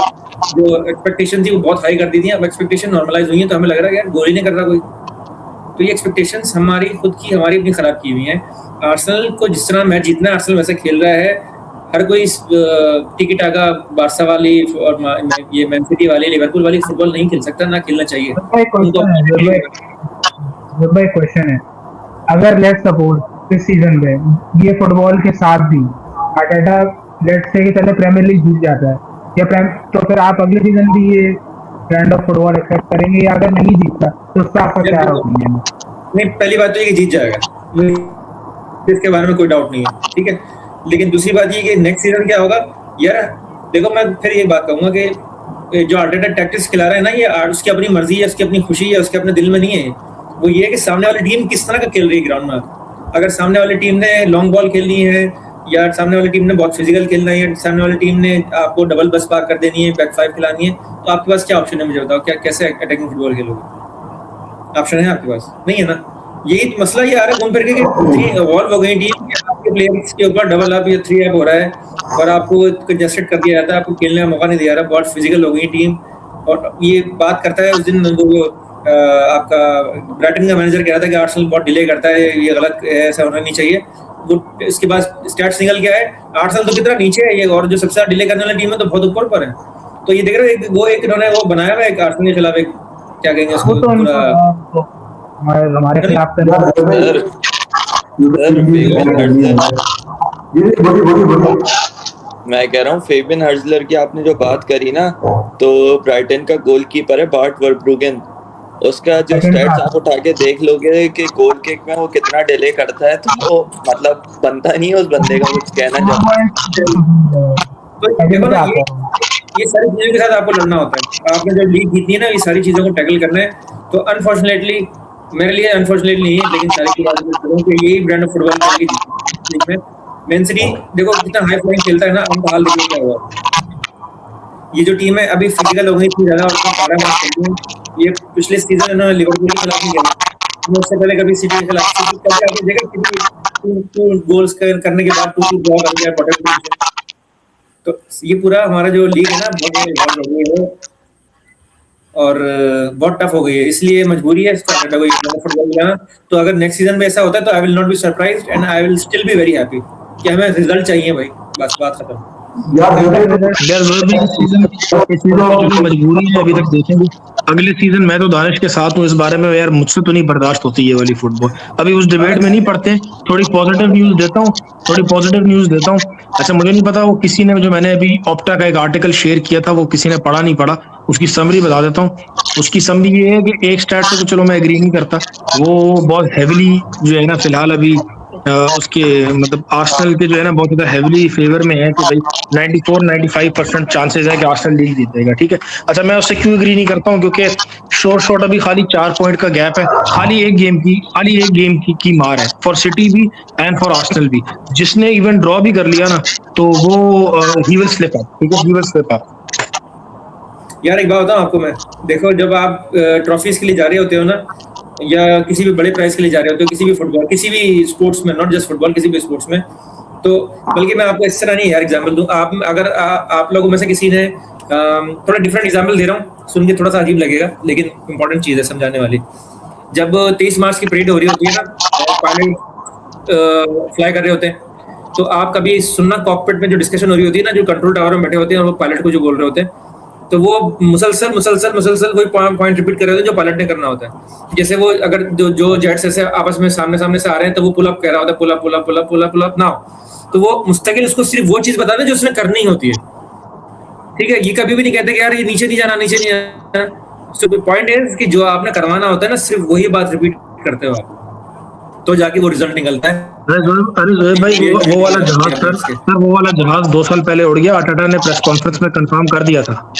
जो एक्सपेक्टेशन थी वो बहुत हाई कर दी थी। अब एक्सपेक्टेशन नॉर्मलाइज हुई है, तो हमें लग रहा है यार गोल ही नहीं कर रहा कोई। तो ये एक्सपेक्टेशंस हमारी खुद की हमारी अपनी खराब की हुई हैं। आर्सेनल को जिस तरह मैच जीतना है आर्सेनल वैसे खेल रहा है। हर कोई टिकी टाका बारसा वाली और ये मैन सिटी वाली लिवरपूल वाली फुटबॉल नहीं खेल सकता, ना खेलना चाहिए। भाई क्वेश्चन है, अगर लेट्स सपोज इस सीजन में ये फुटबॉल के साथ भी अटेटा लेट्स से कि चले प्रीमियर लीग जीत जाता है या तो फिर आप अगले सीजन भी ये ब्रांड ऑफ फुटबॉल एक्सेप्ट करेंगे, या अगर नहीं जीतता तो उसका आपका क्या ओपिनियन है? नहीं, पहली बात तो ये कि जीत जाएगा, इसके बारे में कोई डाउट नहीं है, ठीक है। लेकिन दूसरी बात ये कि नेक्स्ट सीजन क्या होगा यार। देखो, मैं फिर ये बात कहूंगा कि जो आर्टेटा टैक्टिक्स खिला रहा है ना, ये उसकी अपनी मर्जी है, उसकी अपनी खुशी है, उसके अपने दिल में नहीं है। वो ये है कि सामने वाली टीम किस तरह का खेल रही है ग्राउंड में। अगर सामने वाली टीम ने लॉन्ग बॉल खेलनी है, या सामने वाली टीम ने बहुत फिजिकल खेलना है, सामने वाली टीम ने आपको डबल बस पार कर देनी है, बैक फाइव खिलानी है, तो आपके पास क्या ऑप्शन है मुझे बताओ। क्या कैसे अटैकिंग फुटबॉल खेलोगे? ऑप्शन है आपके पास? नहीं है ना। यही मसला ये आ रहा है घूम फिर के थ्री इवॉल्व हो गई टीम, आपके प्लेयर्स के ऊपर डबल अप या 3 अप हो रहा है, और आपको कंजेस्टेड कर दिया जाता है, आपको खेलने का मौका नहीं दिया रहा, बहुत फिजिकल हो गई टीम। और ये बात करता है उस दिन वो आपका ब्राइटन का मैनेजर कह रहा था कि आर्सेनल बहुत डिले करता है, ये गलत है, ऐसा होना नहीं चाहिए। वो इसके बाद स्टैट्स निकल गया है, आर्सेनल तो कितना नीचे है ये, और जो सबसे ज्यादा डिले करने वाली टीम है तो बहुत ऊपर पर है। तो ये देख रहे हो एक इन्होंने वो बनाया हुआ है आर्सेनल के खिलाफ, एक क्या कहेंगे उसको, वो तो पूरा हमारे खिलाफ तो मैं कह रहा हूँ फेबियन हर्जलर की आपने जो बात करी ना, तो ब्राइटन का गोलकीपर है बार्ट वर्ब्रुगेन। उसका जो स्टैट्स आप उठा के देख लोगे कि गोल किक में वो कितना डिले करता है, तो वो मतलब बनता नहीं है उस बंदे का कुछ कहना चाहता। तो देखो ना, ये सारी चीजों के साथ आपको लड़ना होता है। आपने जो लीग जीतनी है ना, ये सारी चीजों को टैकल करना है। तो अनफॉर्चुनेटली, मेरे लिए अनफॉर्चुनेटली नहीं है, लेकिन सारी की बात करूं कि यही ब्रांड ऑफ फुटबॉल लीग में मैन सिटी देखो कितना हाई फ्लाइंग खेलता है ना। हम हाल देखिए क्या हुआ। ये जो टीम है अभी फिजिकल हो गई थी ज्यादा, और 12 मैच खेलती है। ये पिछले सीजन इन्होंने लिवरपूल के खिलाफ नहीं खेला, उससे पहले कभी सिटी के खिलाफ आपने देखा टू गोल्स करने के बाद 2-2 ड्रॉ कर दिया बॉटम। तो ये पूरा हमारा जो लीग है ना, बहुत हो गई है और बहुत टफ हो गई है, इसलिए मजबूरी है फुटबॉल जाना। तो अगर नेक्स्ट सीजन में ऐसा होता है तो I will not be surprised and I will still be very happy कि हमें रिजल्ट चाहिए भाई, बस बात खत्म। यार वो भी इस सीजन की मजबूरी है, अभी तक देखेंगे अगले सीजन। मैं तो दानिश के साथ हूँ इस बारे में यार, मुझसे तो नहीं बर्दाश्त होती ये वाली फुटबॉल। अभी उस डिबेट में नहीं पढ़ते, थोड़ी पॉजिटिव न्यूज देता हूँ। अच्छा, मुझे नहीं पता वो किसी ने, जो मैंने अभी ऑप्टा का एक आर्टिकल शेयर किया था, वो किसी ने पढ़ा नहीं पढ़ा, उसकी समरी बता देता हूँ। उसकी समरी ये है कि एक स्टैट से तो चलो मैं एग्री नहीं करता, वो बहुत हेविली जो है ना फिलहाल अभी उसके मतलब आर्सेनल के जो है ना बहुत ज्यादा हेविली फेवर में है कि भाई 94-95% चांसेस है कि आर्सेनल लीग जीतेगा, ठीक है। अच्छा, मैं उससे क्यों एग्री नहीं करता हूँ, क्योंकि शॉर्ट अभी खाली 4 पॉइंट का गैप है, खाली एक गेम की मार है फॉर सिटी भी एंड फॉर आर्सेनल भी। जिसने इवन ड्रॉ भी कर लिया ना, तो वो ही विल स्लिप अप, ठीक है, ही विल स्लिप अप। यार एक बात बताऊं आपको मैं, देखो जब आप ट्रॉफीज के लिए जा रहे होते हो ना, या किसी भी बड़े प्राइज के लिए जा रहे होते हो, किसी भी फुटबॉल, किसी भी स्पोर्ट्स में, नॉट जस्ट फुटबॉल, किसी भी स्पोर्ट्स में, तो बल्कि मैं आपको इस तरह नहीं यार एग्जांपल दूं। आप अगर आप लोगों में से किसी ने थोड़ा डिफरेंट एग्जांपल दे रहा हूँ, सुन के थोड़ा सा अजीब लगेगा लेकिन इंपॉर्टेंट चीज है समझाने वाली। जब 23 मार्च की परेड हो रही होती है ना, पायलट फ्लाई कर रहे होते हैं, तो आप कभी सुनना कॉकपिट में जो डिस्कशन हो रही होती है ना, जो कंट्रोल टावर में बैठे होते हैं और वो पायलट को जो बोल रहे होते हैं, तो वो मुसलसल वही पॉइंट रिपीट कर रहे होते हैं जो पायलट ने करना होता है। जैसे वो अगर जो जेट्स ऐसे आपस में सामने से आ रहे हैं, तो वो पुल अप कह रहा होता है, पुल अप नाउ। तो वो मुस्तकिल उसको सिर्फ वो चीज बताते हैं जो उसने करनी होती है, ठीक है। ये कभी भी नहीं कहते कि यार ये नीचे नहीं जाना। सो द पॉइंट इज कि जो आपने करवाना होता है ना, सिर्फ वही बात रिपीट करते हो आप, तो जाके वो रिजल्ट निकलता है। अरे जोएब भाई, वो वाला जहाज सर वो वाला जहाज 2 साल पहले उड़ गया। आर्टेटा ने प्रेस कॉन्फ्रेंस में कंफर्म कर दिया था,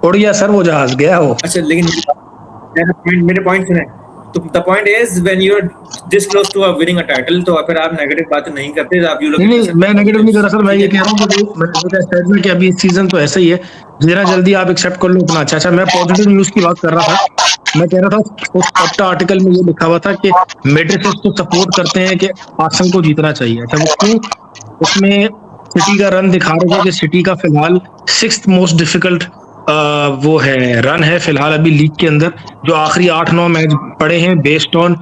उड़ गया सर वो जहाज, गया वो। अच्छा, लेकिन मेरे पॉइंट सुने। तो the point is when you are this close to winning a title, तो फिर आप नेगेटिव बातें नहीं करते। आप यू नहीं, मैं नेगेटिव नहीं कर रहा सर, मैं ये कह रहा हूँ कि स्टेटमेंट कि अभी इस सीजन तो ऐसा ही है, जितना जल्दी आप एक्सेप्ट कर लो उतना अच्छा। मैं पॉजिटिव न्यूज की बात कर रहा था। मैं कह रहा था उस ऑप्टा आर्टिकल में ये लिखा हुआ था कि मैड्रिड तो सपोर्ट करते हैं कि आर्सेनल को जीतना चाहिए। अच्छा, वो क्यों? उसमें सिटी का रन दिखा रहे थे कि सिटी का फिलहाल 6th मोस्ट डिफिकल्ट वो है रन है फिलहाल अभी लीग के अंदर, जो आखिरी 8-9 मैच पड़े हैं बेस्ड ऑन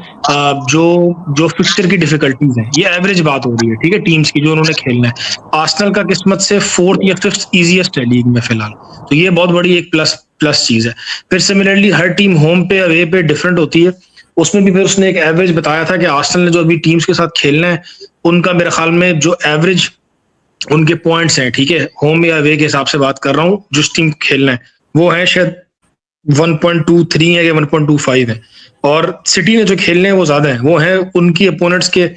जो फिक्सचर की डिफिकल्टीज हैं। ये एवरेज बात हो रही है, ठीक है, टीम्स की जो उन्होंने खेलना है। आर्सेनल का किस्मत से 4th या 5th इजीएस्ट है लीग में फिलहाल, तो ये बहुत बड़ी एक प्लस चीज है। फिर सिमिलरली हर टीम होम पे अवे पे डिफरेंट होती है, उसमें भी फिर उसने एक एवरेज बताया था कि आर्सेनल ने जो अभी टीम्स के साथ खेलना है, उनका मेरे ख्याल में जो एवरेज उनके पॉइंट्स हैं, ठीक है, होम या अवे के हिसाब से बात कर रहा हूँ, जिस टीम खेलना है वो है शायद 1.23 है या 1.25 है। और सिटी ने जो खेलने हैं वो ज्यादा है, वो है उनकी अपोनेंट्स के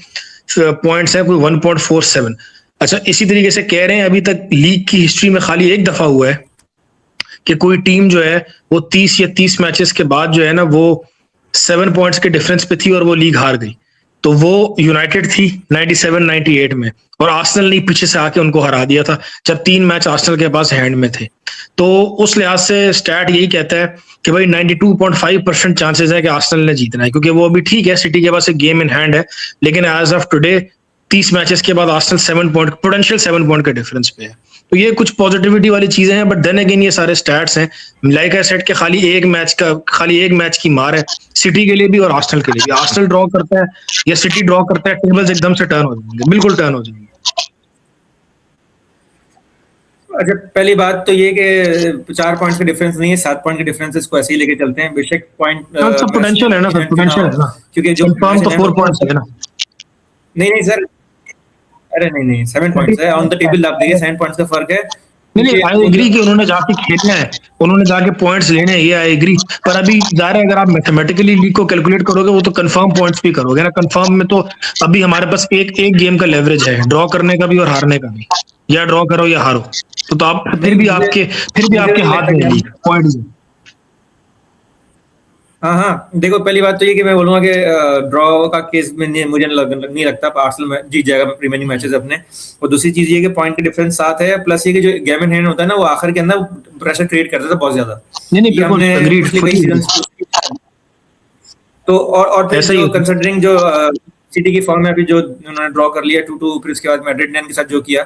पॉइंट्स हैं कोई 1.47। अच्छा, इसी तरीके से कह रहे हैं अभी तक लीग की हिस्ट्री में खाली एक दफा हुआ है कि कोई टीम जो है वो 30 या 30 मैचेस के बाद जो है ना वो 7 पॉइंट्स के डिफरेंस पे थी और वो लीग हार गई। तो वो यूनाइटेड थी 97-98 में, और आर्सेनल ने पीछे से आके उनको हरा दिया था जब 3 मैच आर्सेनल के पास हैंड में थे। तो उस लिहाज से स्टैट यही कहता है कि भाई 92.5% चांसेस है कि आर्सेनल ने जीतना है, क्योंकि वो अभी ठीक है, सिटी के पास एक गेम इन हैंड है, लेकिन एज ऑफ टुडे 30 मैचेस के बाद आर्सेनल 7 पॉइंट पोटेंशियल 7 पॉइंट के डिफरेंस पे है। तो ये कुछ पॉजिटिविटी वाली चीजें हैं, बट देन अगेन ये सारे स्टैट्स हैं, लाइक आई सेड के खाली एक मैच की मार है सिटी के लिए भी और आर्सेनल के लिए भी। आर्सेनल ड्रॉ करता है या सिटी ड्रॉ करता है, टेबल्स एकदम से टर्न हो जाएंगे, बिल्कुल टर्न हो जाएंगे। अच्छा, पहली बात तो ये कि 4 पॉइंट्स का डिफरेंस नहीं है, 7 पॉइंट के डिफरेंस इसको ऐसे ही लेके चलते हैं, बेशक पॉइंट सब पोटेंशियल है ना सर, पोटेंशियल है ना, क्योंकि जो कंफर्म तो 4 पॉइंट्स है ना। नहीं सर, अरे नहीं 7 पॉइंट्स है ऑन द टेबल, आप देखिए 7 पॉइंट्स का फर्क है। नहीं, आई एग्री कि उन्होंने जाके खेलना है, उन्होंने जाके पॉइंट्स लेने हैं, ये आई एग्री, पर अभी जा रहे हैं अगर आप मैथमेटिकली लीग को कैलकुलेट करोगे वो तो कंफर्म पॉइंट्स भी करोगे ना। कंफर्म में तो अभी हमारे पास एक गेम का लेवरेज है, ड्रॉ करने का भी और हारने का भी, या ड्रॉ करो या हारो, तो आप फिर भी आपके हाथ में है पॉइंट। हाँ, देखो पहली बात तो ये कि मैं बोलूंगा कि ड्रॉ का केस में मुझे नहीं लगता आर्सेनल जीत जाएगा रिमेनिंग मैचेस अपने। और दूसरी चीज ये कि पॉइंट के डिफरेंस 7 है, प्लस ये कि जो गेम इन हैंड होता है ना वो आखिर के अंदर प्रेशर क्रिएट करता था बहुत ज्यादा। नहीं बिल्कुल एग्रीड। तो और फिर जो कंसीडरिंग जो सिटी की फॉर्म में अभी जो उन्होंने ड्रॉ कर लिया 2-2, फिर उसके बाद मैड्रिड ने इनके साथ जो किया,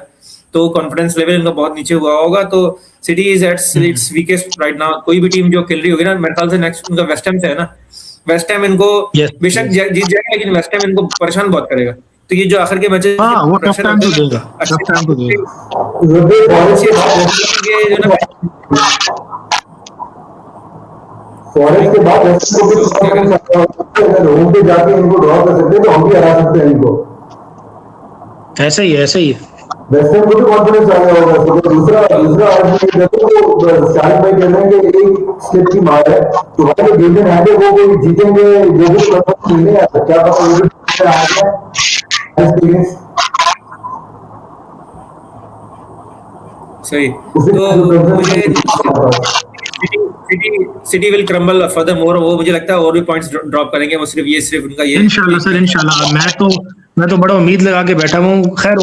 तो कॉन्फिडेंस लेवल इनका बहुत नीचे हुआ होगा। तो city is at its weakest right now. कोई भी टीम जो खेल रही होगी ना, मेरे ख्याल से नेक्स्ट उनका वेस्ट हैम से है ना, वेस्ट हैम इनको बेशक जीत जाएगा, लेकिन वेस्ट हैम इनको परेशान बहुत करेगा। तो ये जो आखिर के मैचेस वो टफ टाइम तो देगा, टफ टाइम तो देगा। फॉरेस्ट के बाद अगर होम पे जाके इनको ड्रॉ कर सकते हैं तो हम भी हरा सकते हैं इनको। ऐसा ही है वेस्ट हैम को भी कॉन्फिडेंस आ गया होगा। तो दूसरा आदमी देखो तो शाहिद भाई कह रहे हैं कि एक स्टेप की मार है, तो भाई जो गेम है वो कोई जीतेंगे, जो भी खेलने क्या पता वो भी आ गया एक्सपीरियंस। सही, तो मुझे city will crumble further more, वो मुझे लगता है और भी पॉइंट्स ड्रॉप करेंगे, वो सिर्फ उनका ये इंशाल्लाह सर, इंशाल्लाह। मैं तो बड़ा उम्मीद लगा के बैठा हूँ। खैर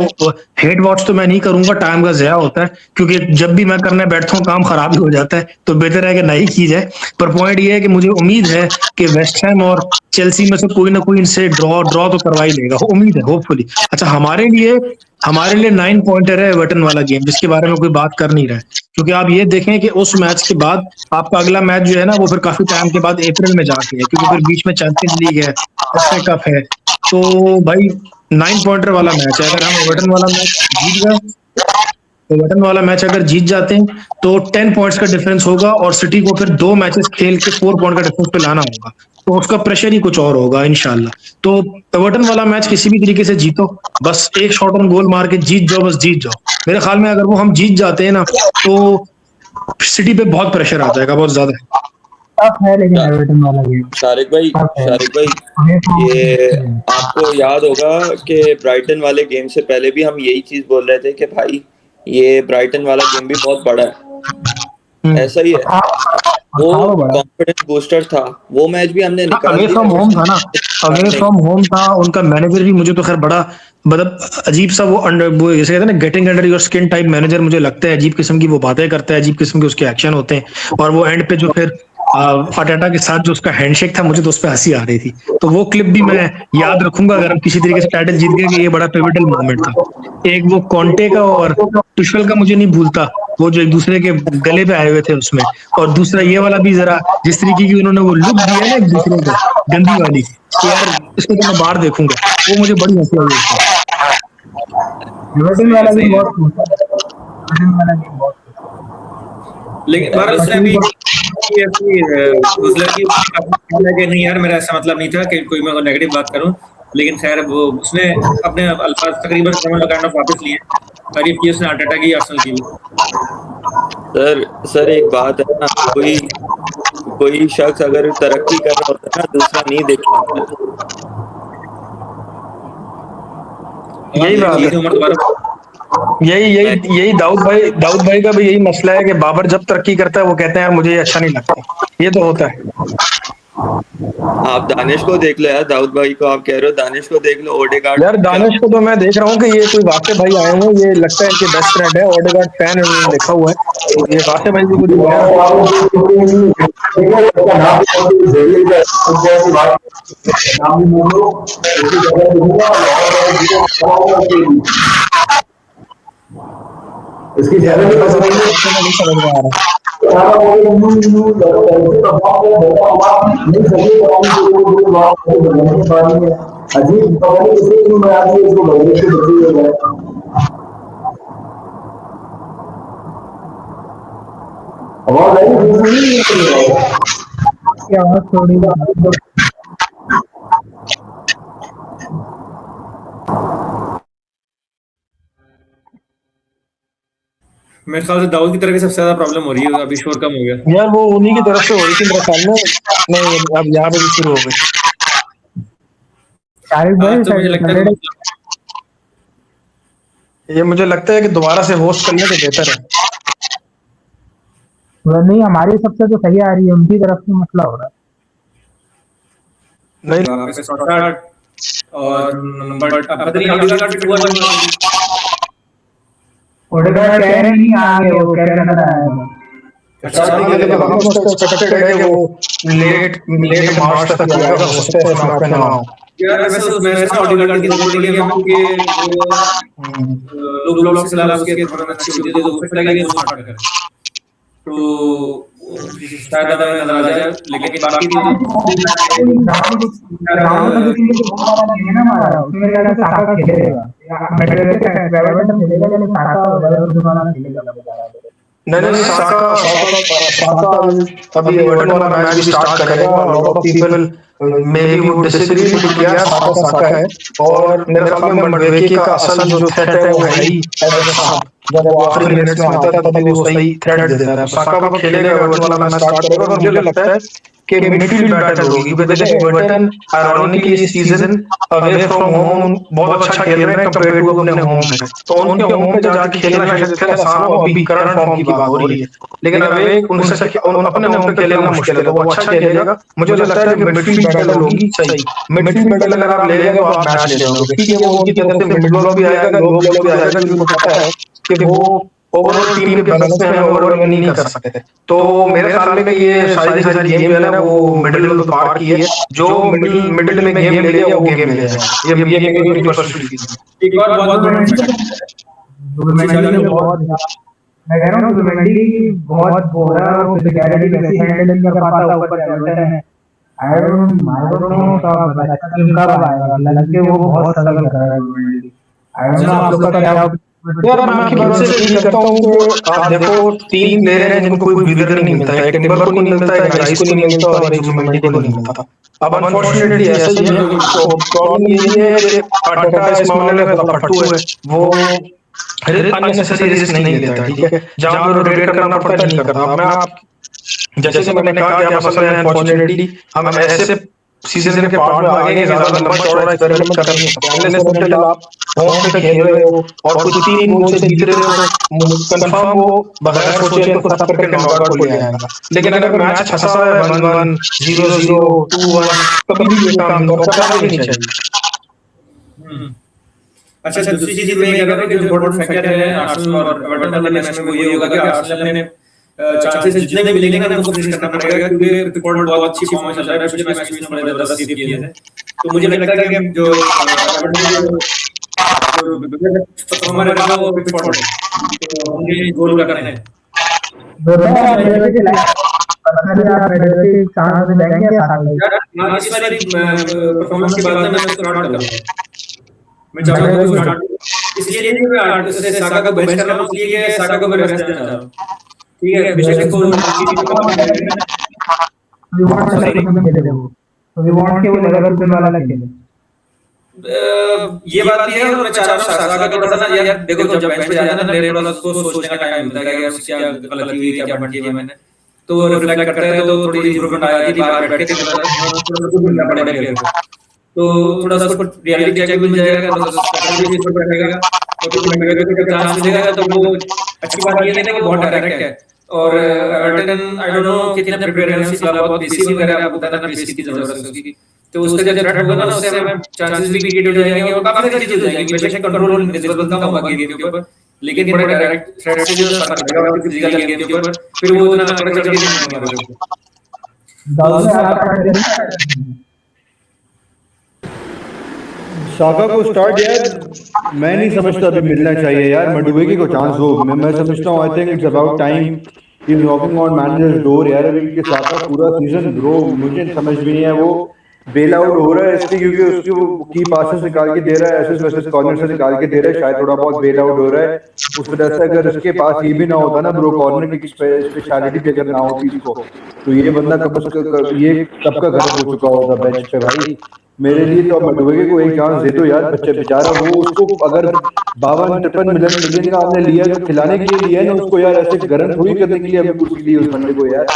हेड वॉच तो मैं नहीं करूंगा, टाइम का ज़या होता है, क्योंकि जब भी मैं करने बैठता हूँ काम खराब ही हो जाता है, तो बेहतर है कि नहीं की जाए। पर पॉइंट ये है कि मुझे उम्मीद है कि वेस्ट हैम और चेल्सी में से कोई ना कोई इनसे ड्रॉ तो करवा ही लेगा, उम्मीद है, होपफुली। अच्छा, हमारे लिए 9 पॉइंटर है एवर्टन वाला गेम, जिसके बारे में कोई बात कर नहीं रहा है, क्योंकि आप ये देखें कि उस मैच के बाद आपका अगला मैच जो है ना वो फिर काफी टाइम के बाद अप्रैल में जाके है, क्योंकि फिर बीच में चैंपियंस लीग है, FA कप है। तो भाई 9 पॉइंटर वाला मैच है, अगर हम एवर्टन वाला मैच अगर जीत जाते हैं तो 10 पॉइंट्स का डिफरेंस होगा, और सिटी को फिर 2 मैचेस खेल के 4 पॉइंट का डिफरेंस पे लाना होगा, तो उसका प्रेशर ही कुछ और होगा इंशाल्लाह। तो एवर्टन वाला मैच किसी भी तरीके से जीतो, बस एक शॉट ऑन गोल मार के जीत जाओ, बस जीत जाओ। मेरे ख्याल में अगर वो हम जीत जाते हैं ना तो सिटी पे बहुत प्रेशर आ जाएगा, बहुत ज्यादा टफ है। लेकिन एवर्टन वाला गेम शारिक भाई, ये आपको याद होगा कि ब्राइटन वाले गेम से पहले भी हम यही चीज बोल रहे थे कि भाई ये ब्राइटन वाला गेम भी बहुत बड़ा है। ऐसा ही है, वो कॉन्फिडेंस बूस्टर था, वो मैच भी हमने निकाल दिया। अवे फ्रॉम होम था ना, अवे फ्रॉम होम था, उनका मैनेजर भी मुझे तो खैर बड़ा मतलब अजीब सा वो जैसे कहते हैं ना getting under your skin type manager मुझे लगता है। अजीब किस्म की वो बातें करता है, अजीब किस्म के उसके एक्शन होते हैं, और वो एंड पे जो फिर अटेटा के साथ जो उसका हैंडशेक था, मुझे तो उस पर हंसी आ रही थी। तो वो क्लिप भी मैं याद रखूंगा अगर हम किसी तरीके से टाइटल जीत गए, कि ये बड़ा पिवटल मोमेंट था। एक वो कॉन्टे का और टुशेल का मुझे नहीं भूलता, वो जो एक दूसरे के गले पे आए हुए थे उसमें। और दूसरा ये वाला भी, जरा जिस तरीके की उन्होंने वो लुक दिया ना एक दूसरे को, गंदी वाली, यार इसको तो मैं बाहर देखूंगा, वो मुझे बड़ी हंसी आ गई। लेकिन उसने भी नहीं यार, मेरा ऐसा मतलब नहीं था कि कोई मैं नेगेटिव बात करूं, लेकिन खैर वो उसने अपने अल्फाज तकरीबन वापस लिए, तारीफ की उसने अटेटा की, आर्सेनल की भी। सर एक बात है ना, कोई शख्स अगर तरक्की कर रहा होता है ना, दूसरा नहीं देख पाता है। यही बात है। जीत उम्र दोबारा यही यही यही दाऊद भाई का भी यही मसला है कि बाबर जब तरक्की करता है वो कहते हैं यार मुझे ये अच्छा नहीं लगता। ये तो होता है। आप दानिश को देख लो यार, दाऊद भाई को आप कह रहे हो, दानिश को देख लो, ओडेगार्ड यार दानिश को तो मैं देख रहा हूँ कि ये कोई वाक़े भाई आए हुए हैं, ये लगता है इनके बेस्ट फ्रेंड है, ओडेगार्ड फैन है, उन्होंने लिखा हुआ है। तो ये वाक़े भाई भी कुछ बोल रहे हैं। इसकी सैलरी बस अभी नहीं समझ में आ रहा। अजीब पता नहीं किसी की मैं आती है इसको बदले से बची हुई है। आवाज आई नहीं क्या आवाज थोड़ी मेरे ख्याल से दाऊद की तरफ से सबसे ज्यादा प्रॉब्लम हो रही है, अभी शोर कम हो गया। यार वो उन्हीं की तरफ से हो रही थी मेरे ख्याल में। नहीं अब यहाँ पे भी शुरू हो गई। शारिक भाई तो मुझे लगता है ये मुझे लगता है कि दोबारा से होस्ट करने तो बेहतर है। नहीं, हमारी सबसे तो सही आ रही है, उनकी तरफ से मसला हो रहा है। नहीं वापस से शॉर्ट और बट अब पता नहीं ओडेगार्ड फिट हुआ नहीं। ओडेगार्ड कह रहे नहीं आ गए, वो कह रहे अंदर आया है। अच्छा ठीक है, लेकिन ऑलमोस्ट एक्सपेक्टेड है कि वो लेट मार्च तक ही आएगा, हो सकता है इसमें आपका ना हो। यार वैसे उसमें ऐसा ओडेगार्ड की जरूरत पड़ी है क्योंकि वो लोग से खिलाफ उसके थोड़ा अच्छी होती है, तो फिट लगेगा तो स्टार्ट करें तो शायद हमें नजर आ जाए, लेकिन बाकी नहीं साका अभी एवर्टन वाला मैच भी स्टार्ट करेगा। Lot of people may be would disagree, but यार साका है। और मेरे ख्याल में मडवेकी का असल जो थ्रेट है वो है ही एडरसन। जब वो आखिरी मिनट्स में आता है तभी वो सही थ्रेट देता है। साका वो खेलेगा, एवर्टन वाला मैच स्टार्ट करेगा और मुझे लगता है कि मिडफील्ड बैटल होगी, क्योंकि देखिए एवर्टन आयरॉनिकली इस सीजन अवे फ्रॉम होम बहुत अच्छा खेल रहे हैं कंपेयर टू अपने होम में। तो उनके होम पे जाके खेलना शायद इतना आसान हो, अभी करंट फॉर्म की बात हो रही है, लेकिन अवे उनसे अपने होम पे खेलना मुश्किल है, तो वो अच्छा खेलेगा। मुझे लगता है कि मिडफील्ड बैटल होगी सही। मिडफील्ड बैटल अगर आप ले गए तो आप मैच ले जाओगे। ठीक है, वो उनकी तरफ से मिड ब्लॉक भी आएगा, लो ब्लॉक भी आएगा, क्योंकि उनको पता है कि वो ओवरऑल टीम के बैलेंस में है, ओवरऑल नहीं कर सकते। तो मेरे ख्याल में ये सारी गेम जो है ना वो मिडिल में पार की है। जो मिडिल में गेम ले गया वो गेम ले जाएगा। ये मेरी पर्सनल फीलिंग है। एक और बहुत बड़ा मैं कह रहा हूँ जुबिमेंडी बहुत बोरा और वो फिजिकलिटी वैसी हैंडल नहीं कर पाता, ऊपर एवर्टन है। आई डोंट नो कब अच्छा टीम कब आएगा, लगे वो बहुत स्ट्रगल कर रहा है जुबिमेंडी। आई डोंट नो आप लोग का क्या। यार मैं आपकी बात से एग्री करता हूँ कि आप देखो 3 प्लेयर हैं जिनको कोई ब्रीदर नहीं मिलता है। एक टिम्बर को नहीं मिलता, एक राइस को नहीं मिलता और एक जुबिमेंडी को नहीं मिलता। अब अनफॉर्चुनेटली ऐसा ही है। प्रॉब्लम ये है कि अटका इस मामले में थोड़ा फट्टू है, वो अननेसेसरी रिस्क नहीं लेता है। ठीक है, जहां पर रोटेट करना पड़ता है नहीं करता। अब मैं आप जैसे कि मैंने कहा कि मसला है अनफॉर्चुनेटली हम ऐसे सीजन के पार्ट में आगे के ज्यादा लंबा चौड़ा एक्सपेरिमेंट कर नहीं सकते। अनलेस अनटिल आप होम पे खेल रहे हो और कुछ 3 गोल से जीत रहे हो तो कंफर्म वो बगैर सोचे इनको खत्म करके नॉकआउट को ले आएगा। लेकिन अगर मैच फंसा है 1-1 0-0 2-1 कभी भी ये काम नहीं करता, नहीं चाहिए। अच्छा दूसरी चीज मैं ये कह रहा हूँ कि जो इम्पोर्टेंट फैक्टर है आर्सेनल और एवर्टन वाले मैच में वो ये होगा कि आर्सेनल अपने चांसेस जितने भी मिलेंगे ना उनको फिनिश करना पड़ेगा, क्योंकि रिकॉर्ड बहुत अच्छी फॉर्म में चल रहा है। पिछले मैच में इसने बड़े जबरदस्त सेव किए थे, तो मुझे लगता है कि जो परफॉर्मर है वो फिट फॉर तो उन्हें गोल करना है। इस वाली परफॉर्मेंस के बाद मैं उसको नॉट करूंगा। मैं चाहूंगा कि वो स्टार्ट इसलिए नहीं मैं उससे साका को बेंच कर रहा हूं, इसलिए कि साका को मैं रेस्ट देना चाह रहा हूं। ठीक है, बेशक को वी वांट के वो लेवल पे वाला खेले। ये बात भी है और मैं चाह रहा हूं साका को थोड़ा सा यार देखो जब बेंच पे जाता है ना प्लेयर वाला उसको सोचने का टाइम मिलता है कि यार क्या गलती हुई क्या बढ़ गई मैंने, तो रिफ्लेक्ट करता है, तो थोड़ी इंप्रूवमेंट आ जाती है बाहर बैठ के, तो मिलना पड़ेगा प्लेयर को। तो थोड़ा सा उसको रियलिटी चेक भी मिल जाएगा, थोड़ा सा स्ट्रैटेजी भी सीख जाएगा, और फिर मैगवायर को चांस मिलेगा तो वो अच्छी बात ये है ना, वो बहुत डायरेक्ट है। और एवर्टन आई डोंट नो कितना प्रिपेयर है, उसकी बहुत बेसिक वगैरह आपको बताना बेसिक की जरूरत है उसकी, तो उसका जब थ्रेट होगा ना, उससे हमें चांसेस भी क्रिएट हो जाएंगे और काफी सारी चीजें हो जाएंगी। बेशक कंट्रोल विजिबल कम होगा गेम के ऊपर, लेकिन बड़े डायरेक्ट थ्रेट से जो फर्क पड़ेगा आपकी फिजिकल गेम के ऊपर, फिर वो इतना बढ़ चढ़ के नहीं होगा हमारे ऊपर। दाऊद ने आपका करेंगे साका को स्टार्ट यार मैं नहीं समझता अभी मिलना चाहिए यार, मडुवेकी को चांस हो। मैं समझता हूँ, I think it's about time he is knocking on managers door यार। अभी के साका पूरा सीजन ब्रो मुझे समझ भी नहीं है वो बेल आउट हो रहा है इसलिए क्योंकि उसकी वो की पासेस निकाल के दे रहा है, एसेस वैसेस कॉर्नर से निकाल के दे रहा है, शायद थोड़ा बहुत बेल आउट हो रहा है उस वजह से। अगर इसके पास ये भी ना होता ना ब्रो, कॉर्नर की स्पेशलिटी भी अगर ना होती इसको, तो ये बंदा ये कब का घर हो चुका होगा बेंच पे भाई। मेरे लिए तो मडुवेके को एक चांस दे दो यार, बच्चे बेचारा वो उसको अगर 52-53 मिलियन का हमने लिया तो खिलाने के लिए लिया है ना उसको यार, ऐसे गर्म थोड़ी करने के लिए हमने कुर्सी ली उस बंदे को यार।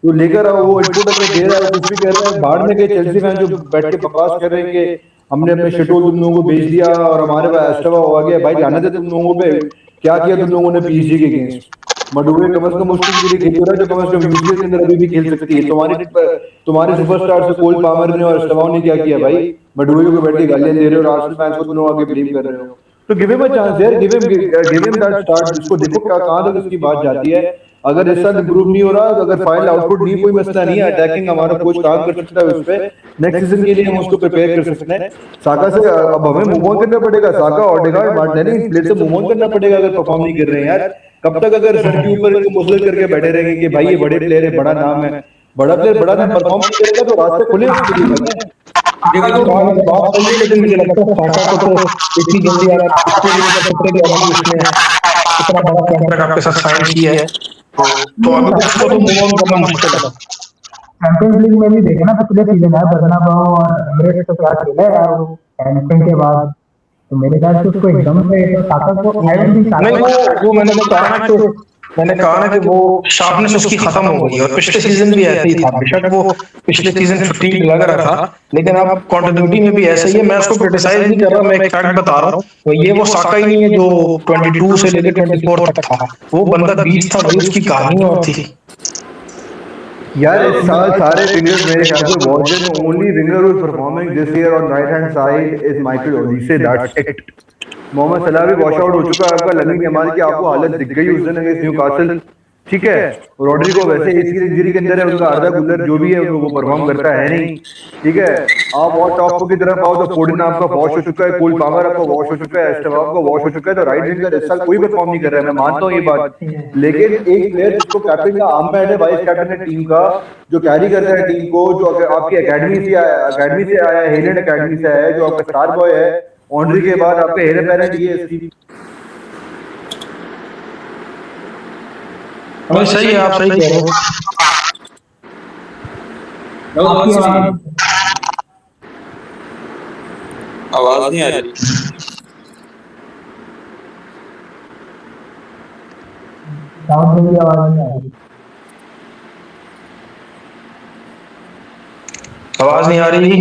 तो लेकर आओ, वो इनपुट अगर दे रहा है कुछ भी कह रहा है, बाहर में गए चेल्सी फैन जो बैठ के बकवास कर रहे हैं कि हमने अपने शेटोल तुम लोगों को बेच दिया और हमारे पास एस्टवा हो गया। भाई जाने दे तुम लोगों पे क्या किया तुम लोगों ने पीएसजी के अगेंस्ट। मडुवे कम से कम उस टीम के लिए खेल रहा है जो कम से कम यूसीएल के अंदर अभी भी खेल सकती है। तुम्हारे सुपरस्टार से कोल पामर ने और एस्टवा ने क्या किया भाई, मडुवे को बैठ के गालियां दे रहे हो और आर्सेनल फैंस को तुम लोग आगे ब्लेम कर रहे हो। तो गिव हिम अ चांस यार, गिव हिम दैट स्टार्ट। इसको देखो कहां तक इसकी बात जाती है। अगर इस साल इंप्रूव नहीं हो रहा, अगर फाइनल आउटपुट नहीं, कोई मसला नहीं है, अटैकिंग हमारा कोच काम कर सकता है उस पे, नेक्स्ट सीजन के लिए हम उसको प्रिपेयर कर सकते हैं। साका से अब हमें मूव ऑन करना पड़ेगा, साका ऑडेगार्ड मार्टिनेली प्लेयर से मूव ऑन करना पड़ेगा अगर परफॉर्म नहीं कर रहे हैं यार। कब तक अगर सर के ऊपर इनको मुसलत करके बैठे रहेंगे कि भाई ये बड़े प्लेयर है, बड़ा नाम है, बड़ा प्लेयर बड़ा नाम परफॉर्म नहीं करेगा तो रास्ते खुले उसके लिए भाई। बात सही है, लेकिन मुझे लगता है साका को तो इतनी जल्दी यार इसके लिए तो सबसे ज्यादा उसने इतना बड़ा कॉन्ट्रैक्ट आपके साथ साइन किया है, तो अभी उसको तो मूव ऑन करना मुश्किल है। चैंपियंस लीग में भी देखे ना पिछले सीजन है, बर्नाबाओ और एमिरेट्स तो क्या खेला है यार वो हैमिल्टन के बाद। तो मेरे ख्याल से उसको एकदम से तो साका को आई डोंट थिंक नहीं साका वो मैंने कहा ना कि वो शार्पनेस उसकी खत्म हो गई, और पिछले सीजन भी ऐसे ही था। बेशक वो पिछले सीजन फटीग लग रहा था, लेकिन अब कंटिन्यूटी में भी ऐसा ही है। मैं उसको क्रिटिसाइज नहीं कर रहा, मैं एक फैक्ट बता रहा हूँ। तो ये वो साका ही नहीं है जो 22 से लेकर 24 तक था, वो बंदा 20 था भाई, उसकी कहानी और थी यार इस साल सारे विंगर्स मेरे ख्याल से watch the only winger who is performing this year on right hand side is Michael Olise, that's it. Mohamed Salah भी वॉश आउट हो चुका है आपका, लमीन यमाल की आपको हालत दिख गई उस दिन अगेंस्ट न्यूकासल, ठीक है। रॉड्रिगो वैसे एसीएल इंजरी के अंदर है, उनका आर्दा गुलर जो भी है वो परफॉर्म करता है नहीं, ठीक है। आप और टॉप की तरफ आओ तो फोर्डन आपका वॉश हो चुका है, कोल पामर आपका वॉश हो चुका है, एस्टेवा आपका वॉश हो चुका है, तो राइट विंगर इस साल कोई परफॉर्म नहीं कर रहा है, मैं मानता हूँ ये बात। लेकिन एक प्लेयर जिसको कैप्टन का आर्म पैड है, वाइस कैप्टन है टीम का, जो कैरी करता है टीम को, जो आपकी अकेडमी से आया है, हेलन अकेडमी से आया है, जो आपका स्टार बॉय है ऑनरी के बाद, आपके हेयर पेरेंट ये इसकी सही है, आप सही कह रहे हो। आवाज नहीं आ रही। दाऊद में भी आवाज नहीं आ रही। आवाज नहीं आ रही।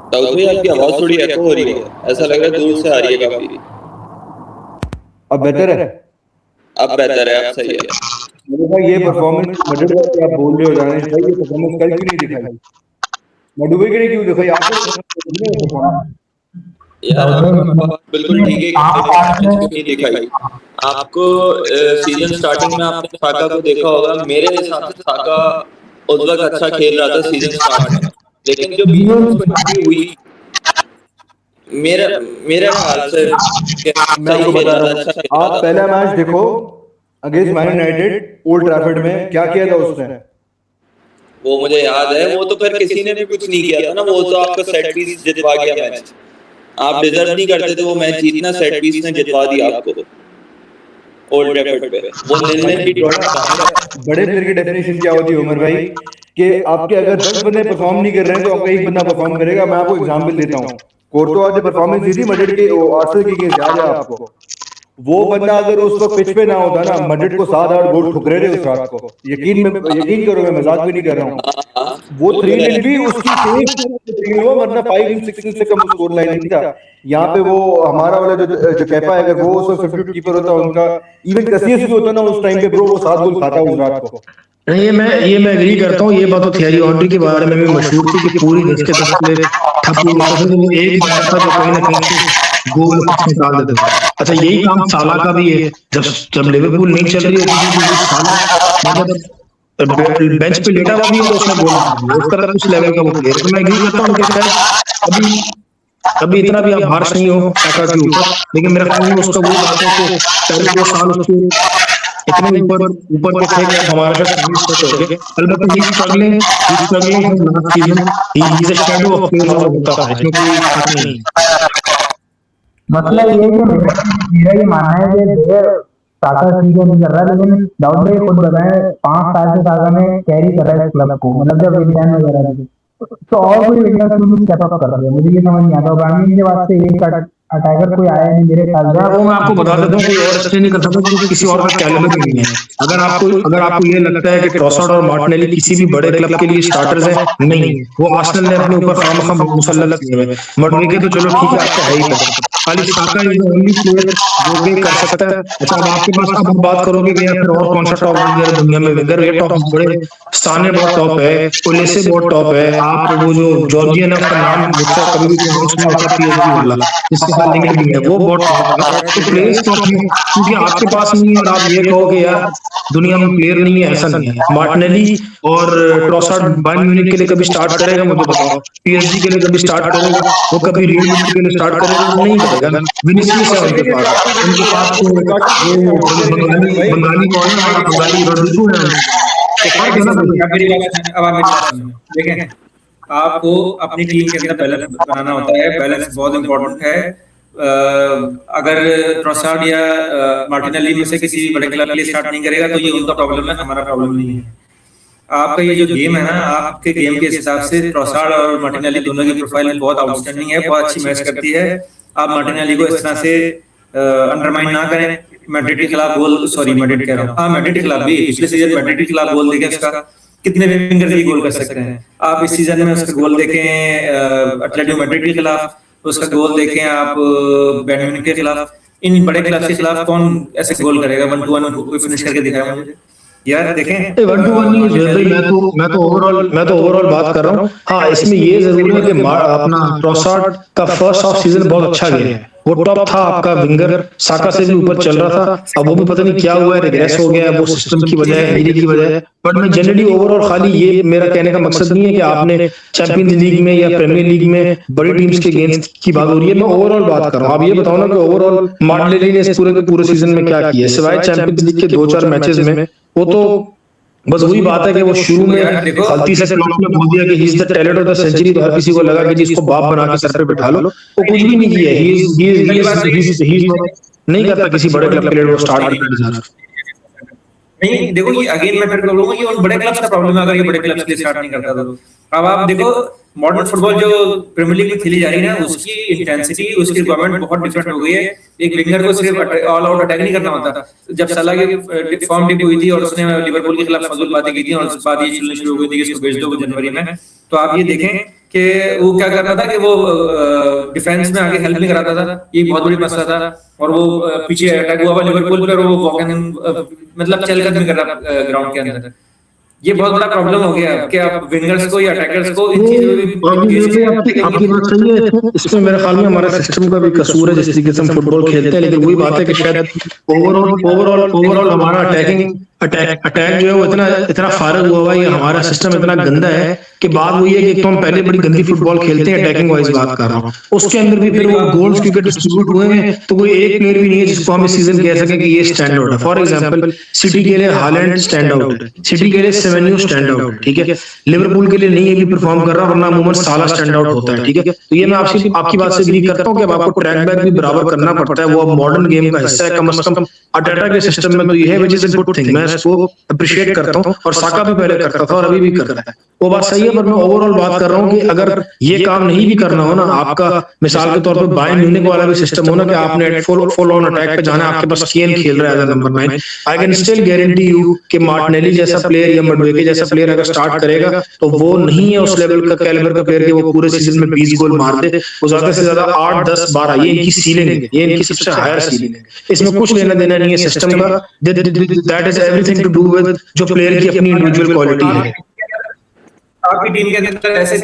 दाऊद भाई आपकी आवाज थोड़ी एको हो रही है, ऐसा लग रहा है दूर से आ रही है काफी। अब बेहतर है, अब बेहतर है, अब सही है। मेरे भाई ये परफॉर्मेंस मडुवे की आप बोल रहे हो जाने भाई, ये परफॉर्मेंस कल क्यों नहीं दिखाई, मडुवे की नहीं क्यों दिखाई आपको? यार आपकी बात बिल्कुल ठीक है कि नहीं दिखाई। आपको सीजन स्टार्टिंग में आपने साका को देखा होगा, मेरे हिसाब से साका उस वक्त अच्छा खेल रहा था सीजन स्टार्ट में, लेकिन जो बीच में उसको इंजरी हुई, मेरा मेरा ख्याल से मैं आपको बता रहा हूँ, आप पहला मैच देखो against man United old Trafford में, क्या किया था उसने। वो मुझे याद है, वो तो फिर किसी ने भी कुछ नहीं किया था ना, वो तो आपका सेट पीस जितवा गया मैच। आप डिजर्व नहीं करते थे वो मैच जीतना, सेट पीस ने जितवा दिया आपको ओल्ड ट्रैफर्ड पे। वो बड़े प्लेयर की डेफिनेशन क्या होती है उमर भाई, कि आपके अगर 10 बंदे परफॉर्म नहीं कर रहे हैं तो आपका एक बंदा परफॉर्म करेगा। मैं आपको एग्जांपल देता हूँ, कोर्टोआ ने परफॉर्मेंस दी थी मैड्रिड के आर्सेनल की केस, याद है आपको। वो बंदा अगर उस वक्त पिच पे ना होता ना, मैड्रिड को 7-8 गोल ठुकरे थे उस रात को, यकीन करो, मैं मजाक भी नहीं कर रहा हूँ। वो 3-0 भी उसकी सेफ हुआ, वरना 5-6 से कम स्कोर लाइन नहीं था। यहाँ पे वो हमारा वाला जो कैपा है, अगर वो उस वक्त सब्स्टिट्यूट कीपर होता उनका, इवन कसियस भी होता ना उस टाइम पे, ब्रो वो 7 गोल खाता उस रात को। नहीं, ये मैं एग्री करता हूँ। ये बात तो थियरी ऑनरी के बारे में भी मशहूर थी कि पूरी 10 के 10 प्लेयर ठप हुए थे, तो वो एक बार था जो कहीं ना कहीं से गोल निकाल देते थे। अच्छा, यही काम साला का भी है। जब लिवरपूल नहीं चल रही होती थी, साला मतलब बेंच पे लेटा हुआ भी है तो उसने गोल मार दिया। उस तरह उस लेवल का वो प्लेयर, तो मैं एग्री करता हूँ कि शायद अभी इतना भी आप हार्श नहीं हो साका के ऊपर, लेकिन मेरा ख्याल में उसका वो बात है कि पहले 2 साल उसके इतने ऊपर के थे कि हमारे साथ हो गए। अलबत्ता he struggling last season, he is a shadow of player जो होता है, इसमें कोई बात नहीं है। मतलब ये कि मेरा ये मानना है कि देखिए साका ठीक है नहीं कर रहा है, लेकिन दाऊद भाई खुद बताएं 5 साल से साका में कैरी कर रहा है इस क्लब को। मतलब जब विलियन वगैरह थे तो और कोई विलियन क्यों स्टेप अप कर रहे हैं, मुझे ये समझ नहीं आता। ब्राह्मण के बाद से एक अटैकर कोई आया नहीं मेरे ख्याल से। वो मैं आपको बता देता हूँ, कोई और इसलिए नहीं कर सकता क्योंकि किसी और का कैलिबर नहीं है। अगर आपको ये लगता है कि ट्रोसार्ड और मार्टिनेली किसी भी बड़े क्लब के लिए स्टार्टर्स हैं, नहीं, वो आर्सेनल ने अपने ऊपर खामखा मुसल्लत किए हुए। मडवेके तो चलो ठीक है, आपका है ही कर, खाली साका इज द ओनली प्लेयर जो कि कर सकता है। अच्छा, अब आपके पास अब हम बात करोगे कि यार और कौन सा टॉप विंगर दुनिया में, विंगर ये टॉप बड़े साने बहुत टॉप है, ओलेसे बहुत टॉप है। आप वो जो जॉर्जियन है उसका नाम मुझसे कभी भी प्रोनाउंस नहीं होता, पीएचडी वाला जिसके साथ लिंक भी है, वो बहुत टॉप है। तो प्लेयर्स टॉप है, क्योंकि आपके पास नहीं है और आप ये कहो कि यार दुनिया में प्लेयर नहीं है, ऐसा नहीं है। मार्टिनेली और ट्रोसार्ड बायर्न म्यूनिख के लिए कभी स्टार्ट करेगा मुझे बताओ, पीएसजी के लिए कभी स्टार्ट करेगा, वो कभी रियल मैड्रिड के लिए स्टार्ट करेगा, वो नहीं करेगा। विनीसियस है उनके पास वो बंगाली कौन है, बंगाली रोड्रिगो है। अब आप मेरी बात सुनो। देखें, आपको अपनी टीम के अंदर बैलेंस बनाना होता है, बैलेंस बहुत इंपॉर्टेंट है। अगर ट्रोसार्ड या मार्टिनेली में से किसी बड़े क्लब के लिए स्टार्ट नहीं करेगा तो ये उनका प्रॉब्लम है, हमारा प्रॉब्लम नहीं है। आपका ये जो गेम है ना, आपके गेम के हिसाब से ट्रोसार्ड और मार्टिनेली दोनों की प्रोफाइल बहुत आउटस्टैंडिंग है, बहुत अच्छी मैच करती है। आप मार्टिनेली को इस तरह से अंडरमाइन ना करें। मैड्रिड के खिलाफ गोल, सॉरी मैड्रिड कह रहा हूँ, हाँ मैड्रिड के खिलाफ भी, पिछले सीजन मैड्रिड के खिलाफ गोल देखें उसका, कितने विंगर भी गोल कर सकते हैं। आप इस सीजन में उसका गोल देखें एटलेटिको मैड्रिड के खिलाफ, उसका गोल देखें आप बायर्न म्यूनिख के खिलाफ। इन बड़े क्लब के खिलाफ कौन ऐसे गोल करेगा 1-1 फिनिश करके दिखाया मुझे यार। देखें 1-1 नहीं है भाई, मैं तो ओवरऑल बात कर रहा हूँ। हाँ, इसमें ये जरूर है कि अपना ट्रोसार्ड का फर्स्ट हाफ सीजन बहुत अच्छा गया है, वो टॉप था आपका विंगर, साका से भी ऊपर चल रहा था। अब वो भी पता नहीं क्या हुआ है, रिग्रेस हो गया है, वो सिस्टम की वजह है, इंजरी की वजह है। बट मैं जनरली ओवरऑल, खाली ये मेरा कहने का मकसद नहीं है कि आपने चैंपियंस लीग में या प्रीमियर लीग में बड़ी टीम्स के अगेंस्ट की बात हो रही है, मैं ओवरऑल बात कर रहा हूँ। आप ये बताओ ना कि ओवरऑल मार्टिनेली ने इस पूरे सीजन में क्या किया, सिवाय चैंपियंस लीग के 2-4 मैचेस में। वो तो बस वही बात है कि वो शुरू में गलती से क्लॉप ने बोल दिया कि he is the talent of the century, तो हर किसी को लगा कि जिसको बाप बना के सर पे बिठा लो। वो कुछ भी नहीं किया, ही नहीं करता किसी बड़े क्लब के लिए वो स्टार्ट करना। नहीं, देखो ये अगेन मैं फिर बोलूंगा ये उन बड़े क्लब्स का प्रॉब्लम है, अगर ये बड़े क्लब्स के लिए स्टार्ट नहीं करता तो। अब आप देखो मॉडर्न फुटबॉल जो प्रीमियर लीग में खेली जा रही है ना, उसकी इंटेंसिटी, उसकी रिक्वायरमेंट बहुत डिफरेंट हो गई है। एक विंगर को सिर्फ ऑल आउट अटैक नहीं करना होता। जब सलाह की फॉर्म डिप हुई थी और उसने लिवरपूल के खिलाफ फजूल बातें की थी और उसके बाद ये चलनी शुरू हो गई थी कि इसको भेज दो जनवरी में, तो आप ये देखें कि वो क्या कर रहा था कि वो डिफेंस में आगे हेल्प नहीं कराता था, ये बहुत बड़ी मसला था। और वो पीछे अटैक हुआ लिवरपूल पर, वो वॉक इन मतलब चलकर नहीं कर रहा ग्राउंड के अंदर। ये बहुत बड़ा प्रॉब्लम हो गया कि आप विंगर्स को या अटैकर्स को इन चीजों में आपकी बात सही है। इसमें मेरे ख्याल में हमारा सिस्टम का भी कसूर है, जिस तरीके से हम फुटबॉल खेलते हैं। लेकिन वही बात है कि शायद ओवरऑल हमारा अटैक जो है वो इतना फारग हुआ है, हमारा सिस्टम इतना गंदा है कि बात वही है कि एक तो हम पहले बड़ी गंदी फुटबॉल खेलते हैं, अटैकिंग वाइज बात कर रहा हूँ, उसके अंदर भी फिर वो गोल्स क्योंकि डिस्ट्रीब्यूट हुए हैं तो कोई एक प्लेयर भी नहीं है जिसको हम इस सीजन कह सकें कि ये स्टैंड आउट है। फॉर एग्जांपल सिटी के लिए हालैंड स्टैंड आउट है, सिटी के लिए सेमेन्यो स्टैंड आउट है, ठीक है, लिवरपूल के लिए नहीं अभी परफॉर्म कर रहा, वरना अमूमन साला स्टैंड आउट होता है, ठीक है। तो ये मैं आपकी बात से एग्री करता हूँ कि अब आपको ट्रैक बैक भी बराबर करना पड़ता है, वो अब मॉडर्न गेम का हिस्सा है, कम से कम अटेटा के सिस्टम में तो ये है, which is a good thing, मैं इसको अप्रिशिएट करता हूँ, और साका भी पहले करता था और अभी भी करता है, वो बात सही है। पर मैं ओवरऑल बात कर रहा हूँ कि अगर ये काम नहीं भी करना हो ना, आपका मिसाल के तौर पर बायर्न म्यूनिख वाला भी सिस्टम हो ना कि आपने फुल ऑन अटैक पे जाना है, आपके पास केन खेल रहा है as number 9, I can still guarantee you कि मार्टिनेली जैसा प्लेयर या मडवेके जैसा प्लेयर अगर स्टार्ट करेगा तो वो नहीं है उस लेवल का कैलिबर का प्लेयर कि वो पूरे सीजन में 20 गोल मार दे, वो ज्यादा से ज्यादा 8 10 12, ये इनकी सीलिंग है, ये इनकी सबसे हायर सीलिंग है, इसमें कुछ लेना देना नहीं है सिस्टम का, that is everything to do with जो प्लेयर की अपनी इंडिविजुअल क्वालिटी है। आपकी टीम के अंदर ऐसे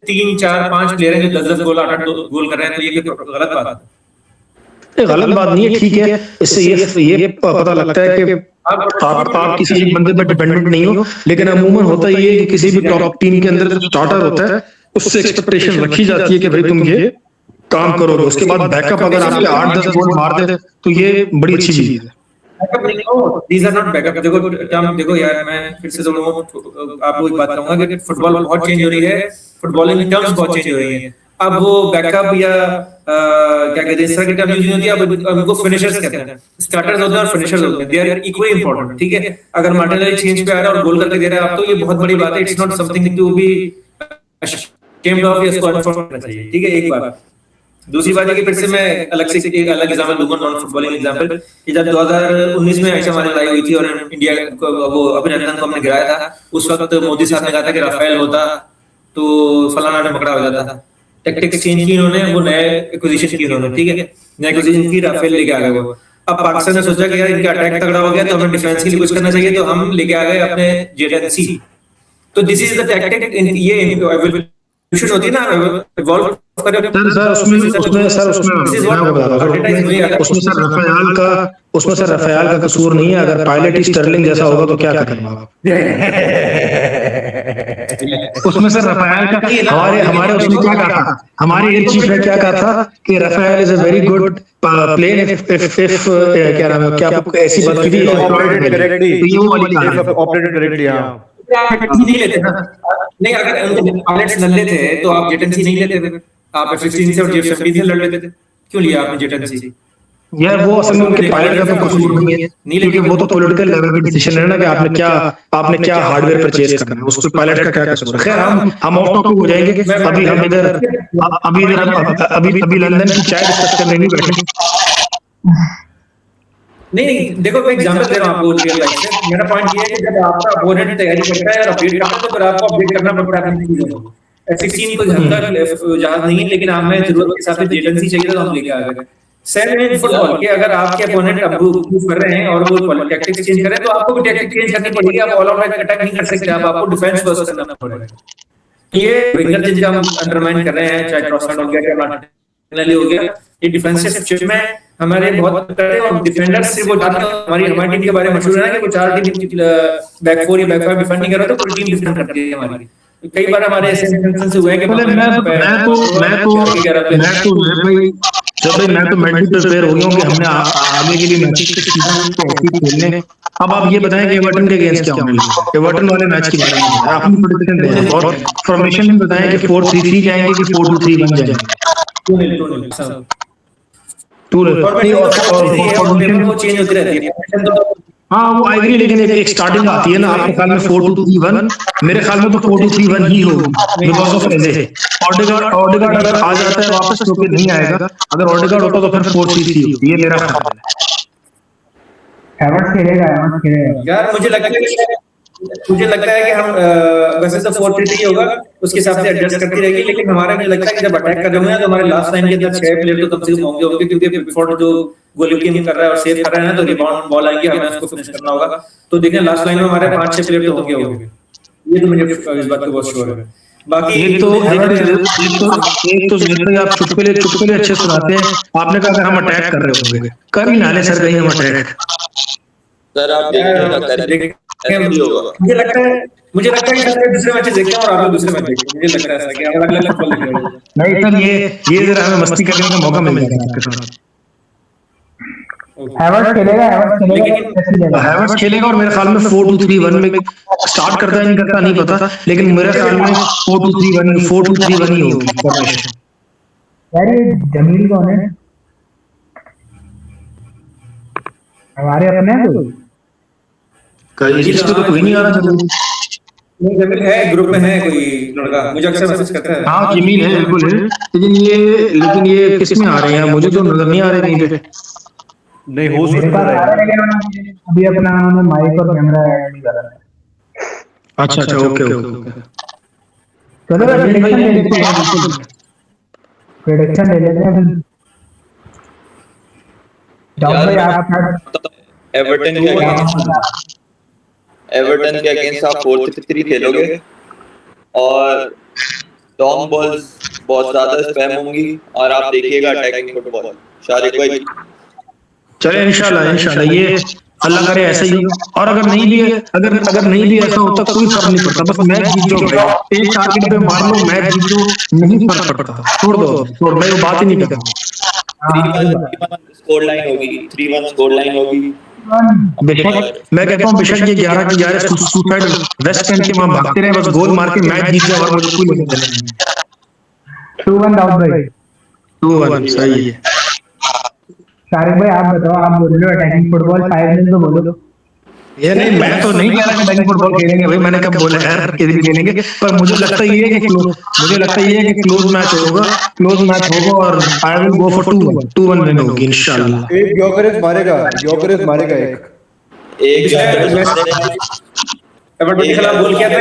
3 4 5 प्लेयर हैं जो 10 10 गोल 8 8 गोल कर रहे हैं, तो ये गलत बात है। गलत बात नहीं है, ठीक है, इससे ये पता लगता है कि आप किसी एक बंदे पर डिपेंडेंट नहीं हो, लेकिन अमूमन होता ये है कि किसी भी टॉप टीम के अंदर जो स्टार्टर होता है उससे एक्सपेक्टेशन रखी जाती है कि भाई तुम ये काम करोगे, उसके बाद बैकअप अगर आपके 8 10 गोल मार दे तो ये बड़ी अच्छी चीज है। These are not backup। देखो यार, मैं फिर से आपको एक बात कहूंगा कि फुटबॉल बहुत चेंज हो रही है, फुटबॉलिंग टर्म्स बहुत चेंज हो रही है। अब वो बैकअप या क्या कहते हैं इस तरह की टर्म यूज नहीं होती, अब उनको फिनिशर्स कहते हैं, स्टार्टर्स होते हैं और फिनिशर्स होते हैं, दे आर इक्वली इंपॉर्टेंट, ठीक है। अगर मार्टिनेली चेंज पे आ रहा है और गोल करके दे रहा है आप, तो ये बहुत बड़ी बात है, it's not something to be ashamed of या स्क्वाड फॉर करना चाहिए, ठीक है, एक बात। दूसरी बात है कि फिर से मैं अलग से एक अलग एग्जांपल दूंगा, नॉन फुटबॉलिंग एग्जांपल, कि जब 2019 में आयशा मारी लड़ाई हुई थी और इंडिया को वो अभिनंदन को हमने गिराया था, उस वक्त मोदी साहब ने कहा था कि राफेल होता तो फलाना ने पकड़ा हो जाता था। टैक्टिक्स चेंज की उन्होंने, वो नए एक्विजिशन की उन्होंने, ठीक है, नए एक्विजिशन की, राफेल लेके आ गए वो। अब पाकिस्तान ने सोचा कि यार इनका अटैक तगड़ा हो गया तो हमें डिफेंस के लिए कुछ करना चाहिए, तो हम लेके आ गए अपने जेट-एन-सी। तो दिस इज द टैक्टिक, ये एवोल्यूशन होती है ना, इवॉल्व सर रफाल का कसूर नहीं है, अगर पायलट ही स्टर्लिंग जैसा होगा तो क्या करेंगे आप? उसमें सर रफाल का हमारे उसने क्या कहा था, हमारे एयर चीफ ने क्या कहा था कि Rafale is a very good plane if क्या नाम है, क्या आपको ऐसी बात की थी, ऑपरेटेड करेक्टली। नहीं लेते ना, नहीं, अगर उनके पायलट्स नल्ले थे तो आप जेट-एन-सी नहीं लेते थे, आप F-16 से और F-17 से लड़ लेते थे, क्यों लिया आपने जेट-एन-सी? यार वो असल में उनके पायलट का तो कसूर नहीं है, क्योंकि वो तो पॉलिटिकल लेवल पे डिसीजन है ना कि आपने क्या हार्डवेयर परचेज करना है, उसको पायलट का क्या कसूर है। खैर हम ऑफ टॉपिक हो जाएंगे, अभी हम इधर अभी लंदन की चाय डिस्कस करने नहीं बैठे। नहीं, देखो मैं एग्जांपल दे रहा हूं आपको रियल लाइफ से। मेरा पॉइंट ये है कि जब आपका अपोनेंट तैयारी करता है और अपडेट करता है तो फिर आपको अपडेट करना पड़ता है अपनी चीजों को। F-16 कोई हल्का जहाज नहीं है, लेकिन हमें जरूरत के हिसाब से जेट-एन-सी चाहिए तो हम लेके आ गए। सेम इन फुटबॉल के अगर आपके अपोनेंट अप्रूव कर रहे हैं और वो टैक्टिक्स चेंज कर रहे हैं तो आपको भी टैक्टिक्स चेंज करनी पड़ेगी। आप ऑल आउट अटैक नहीं कर सकते, आपको डिफेंस फर्स्ट करना पड़ेगा। ये विंगर जिनका हम अंडरमाइन कर रहे हैं, चाहे ट्रॉसर्ड हो गया, चाहे मार्टिनेली हो गया, ये डिफेंसिव शिफ्ट में हमारे बहुत करते हैं और डिफेंडर्स से वो जाते हैं। हमारी टीम के बारे में मशहूर है ना कि वो 4 टीम बैक 4 या बैक 5 डिफेंड नहीं कर रहा तो पूरी टीम डिफेंड करती है हमारी। कई बार हमारे ऐसे इंस्टेंसेस हुए हैं कि मैं तो मेंटली प्रिपेयर हो गया हूं कि हमने आगे के लिए मैचेस खेलने। अब आप ये बताएं कि एवर्टन के अगेंस्ट क्या होने लगा, एवर्टन वाले मैच के बारे में आपने प्रेडिक्शन दिया है और फॉर्मेशन में बताएं कि 4-3-3 जाएंगे कि 4-2-3-1 जाएंगे। वो चेंज होती रहती है। हाँ वो आई एग्री, लेकिन एक स्टार्टिंग आती है ना, आपके ख्याल में 4-2-3-1, मेरे ख्याल में तो 4-2-3-1 ही होगी बिकॉज ऑफ एजे। ऑडेगार्ड अगर आ जाता है वापस तो फिर नहीं आएगा, अगर ऑडेगार्ड होता तो फिर 4-3-3 होती, ये मेरा ख्याल है। हैवर्ट्स खेलेगा यार मुझे लगता है कि हम वैसे तो 4-3-3 होगा, उसके हिसाब से एडजस्ट करती रहेगी, लेकिन हमारा मुझे लगता है कि जब अटैक कर रहे हैं तो हमारे लास्ट लाइन के अंदर 6 प्लेयर तो कम से कम होंगे, क्योंकि बिफोर जो गोलकीपिंग कर रहा है और सेव कर रहा है ना, तो रिबाउंड बॉल आएगी, हमें उसको फिनिश करना होगा। तो देखें लास्ट लाइन में हमारे 5-6 प्लेयर तो होंगे, ये तो मुझे इस बात पे बहुत श्योर है। बाकी एक तो आप चुटकुले अच्छे सुनाते हैं, आपने कहा हम अटैक कर रहे होंगे, कर ही नाले सर कहीं हम अटैक सर आप देखिएगा करेंगे, ऐसा भी होगा। मुझे लगता है कि सर दूसरे मैचेस देखते हैं और आप लोग दूसरे मैच देखते हैं, मुझे लगता है ऐसा कि अलग अलग फुटबॉल देखने वाले। नहीं सर, ये जरा हमें मस्ती करने का मौका मिल जाएगा आपके साथ। हैवर्ट्स खेलेगा ऐसी जगह। हैवर्ट्स खेलेगा और मेरे ख्याल में 4-2-3-1 में स्टार्ट करता है नहीं करता नहीं पता, लेकिन मेरे ख्याल में 4-2-3-1 ही होगी फॉर्मेशन। यार ये जमील कौन है? हमारे अपने हैं कोई? इस पे तो कोई नहीं आ रहा जल्दी। जमील है, ग्रुप में है कोई लड़का, मुझे अक्सर मैसेज करता है। हाँ जमील है, बिल्कुल है, लेकिन ये किस में आ रहे हैं? मुझे तो नजर नहीं आ रहे कहीं पे। नहीं हो मेरे सकता पास आ है। रहा है, लेकिन अभी अपना उन्होंने माइक और कैमरा ऐड नहीं करा है। अच्छा, ओके ओके। चलो प्रेडिक्शन ले लेते हैं, प्रेडिक्शन ले लेते हैं फिर। जाओ भाई आप एवर्टन के अगेंस्ट आप 4-3 खेलोगे और लॉन्ग बॉल्स बहुत ज्यादा स्पैम होंगी और आप देखिएगा अटैकिंग फुटबॉल। शारिक भाई चले इंशाल्लाह ये अल्लाह करे ऐसा ही हो। और अगर नहीं भी ऐसा होता कोई फर्क नहीं पड़ता, बस मैच जीत जाओ भाई, एक टारगेट पे मार लो, मैच जीत जाओ, नहीं फर्क पड़ता। छोड़ मैं वो बात ही नहीं करता। 3-1 स्कोर लाइन होगी, 3-1 स्कोर लाइन होगी। बेशक मैं कहता हूँ बेशक ये 11 के 11 सुसाइड वेस्ट कैंप के वहां भागते रहे, बस गोल मार के मैच जीत जाओ और मुझे कोई लेना देना नहीं। 2-1 डाउन भाई। 2-1 सही है। शारिक भाई आप बताओ, आप बोल रहे हो अटैकिंग फुटबॉल 5 दिन तो बोलो। ये नहीं, मैं तो नहीं कह रहा कि अटैकिंग फुटबॉल खेलेंगे भाई, मैंने कब बोला यार कि खेलेंगे, पर मुझे लगता ये है कि क्लोज मैच होगा और I will go for 2-1 win होगी इंशाल्लाह। एक योकेरेस मारेगा एवर्टन के खिलाफ गोल किया था।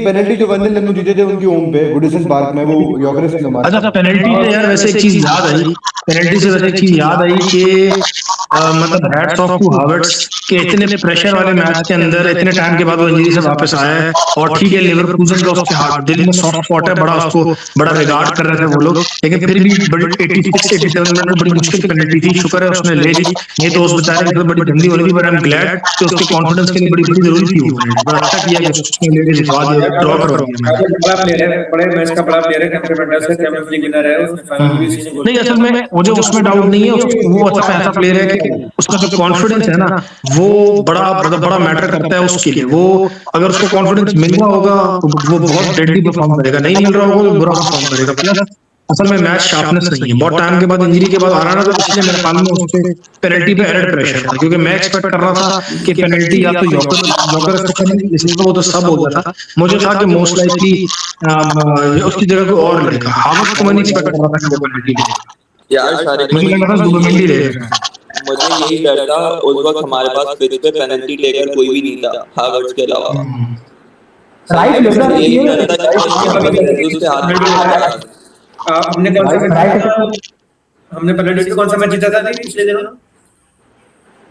पेनल्टी जो वंदन लम्बू जीते थे उनकी होम पे गुडिसन पार्क में, वो योकेरेस ने मारा। अच्छा पेनल्टी से यार वैसे एक चीज याद आई कि मतलब हैट्स ऑफ टू हावर्ट्स के इतने प्रेशर वाले मैच के अंदर इतने टाइम के बाद वो इंजरी से वापस आया है। और ठीक है लिवरपूल का उसके हाथ दिल में सॉफ्ट स्पॉट है, उसको बड़ा रिगार्ड कर रहे थे वो लोग, लेकिन फिर भी बड़ी 86-87 मिनट में बड़ी मुश्किल पेनल्टी थी, शुक्र है उसने ले ली, नहीं तो उस बेचारे की बड़ी गंदी हो रही थी। बट आई एम ग्लैड कि उसके कॉन्फिडेंस के लिए बड़ी जरूरी थी वो पेनल्टी, बड़ा अच्छा किया कि उसने ले ली, जितवा दिया, ड्रॉ करवा दिया मैच। बड़ा प्लेयर है, बड़े मैच का बड़ा प्लेयर है, टेम्परामेंट से चैंपियंस लीग विनर है, उसने फाइनल में भी उसी ने गोल नहीं असल में मुझे उसमें डाउट नहीं है, वो अच्छा ऐसा प्लेयर है कि उसका जो कॉन्फिडेंस है ना वो बड़ा मैटर करता है उसके लिए। वो अगर उसको कॉन्फिडेंस मिल रहा होगा तो वो बहुत डेडली परफॉर्म करेगा, नहीं मिल रहा होगा तो बुरा परफॉर्म करेगा। प्लस असल में मैच शार्पनेस नहीं है, बहुत टाइम के बाद इंजरी के बाद आ रहा ना, तो इसलिए मेरे ख्याल में उस पे पेनल्टी पे एडेड प्रेशर था, क्योंकि मैं एक्सपेक्ट कर रहा था कि पेनल्टी या तो योकर इसलिए तो वो तो सब हो गया था। मुझे था कि मोस्ट लाइकली उसकी जगह कोई और लेगा, हावर्ट्स को मैं नहीं एक्सपेक्ट कर रहा था कि वो पेनल्टी लेगा, यार शारिक मुझे लगा था जुबिमेंडी लेगा। मुझे यही डर था उस वक्त हमारे पास पिच पे पेनल्टी टेकर कोई भी नहीं था हावर्ट्स के अलावा। राइट लेगा यही डर था कि उसके हाथ में हमने पेनल्टी कौन सा मैच जीता था पिछले दिनों?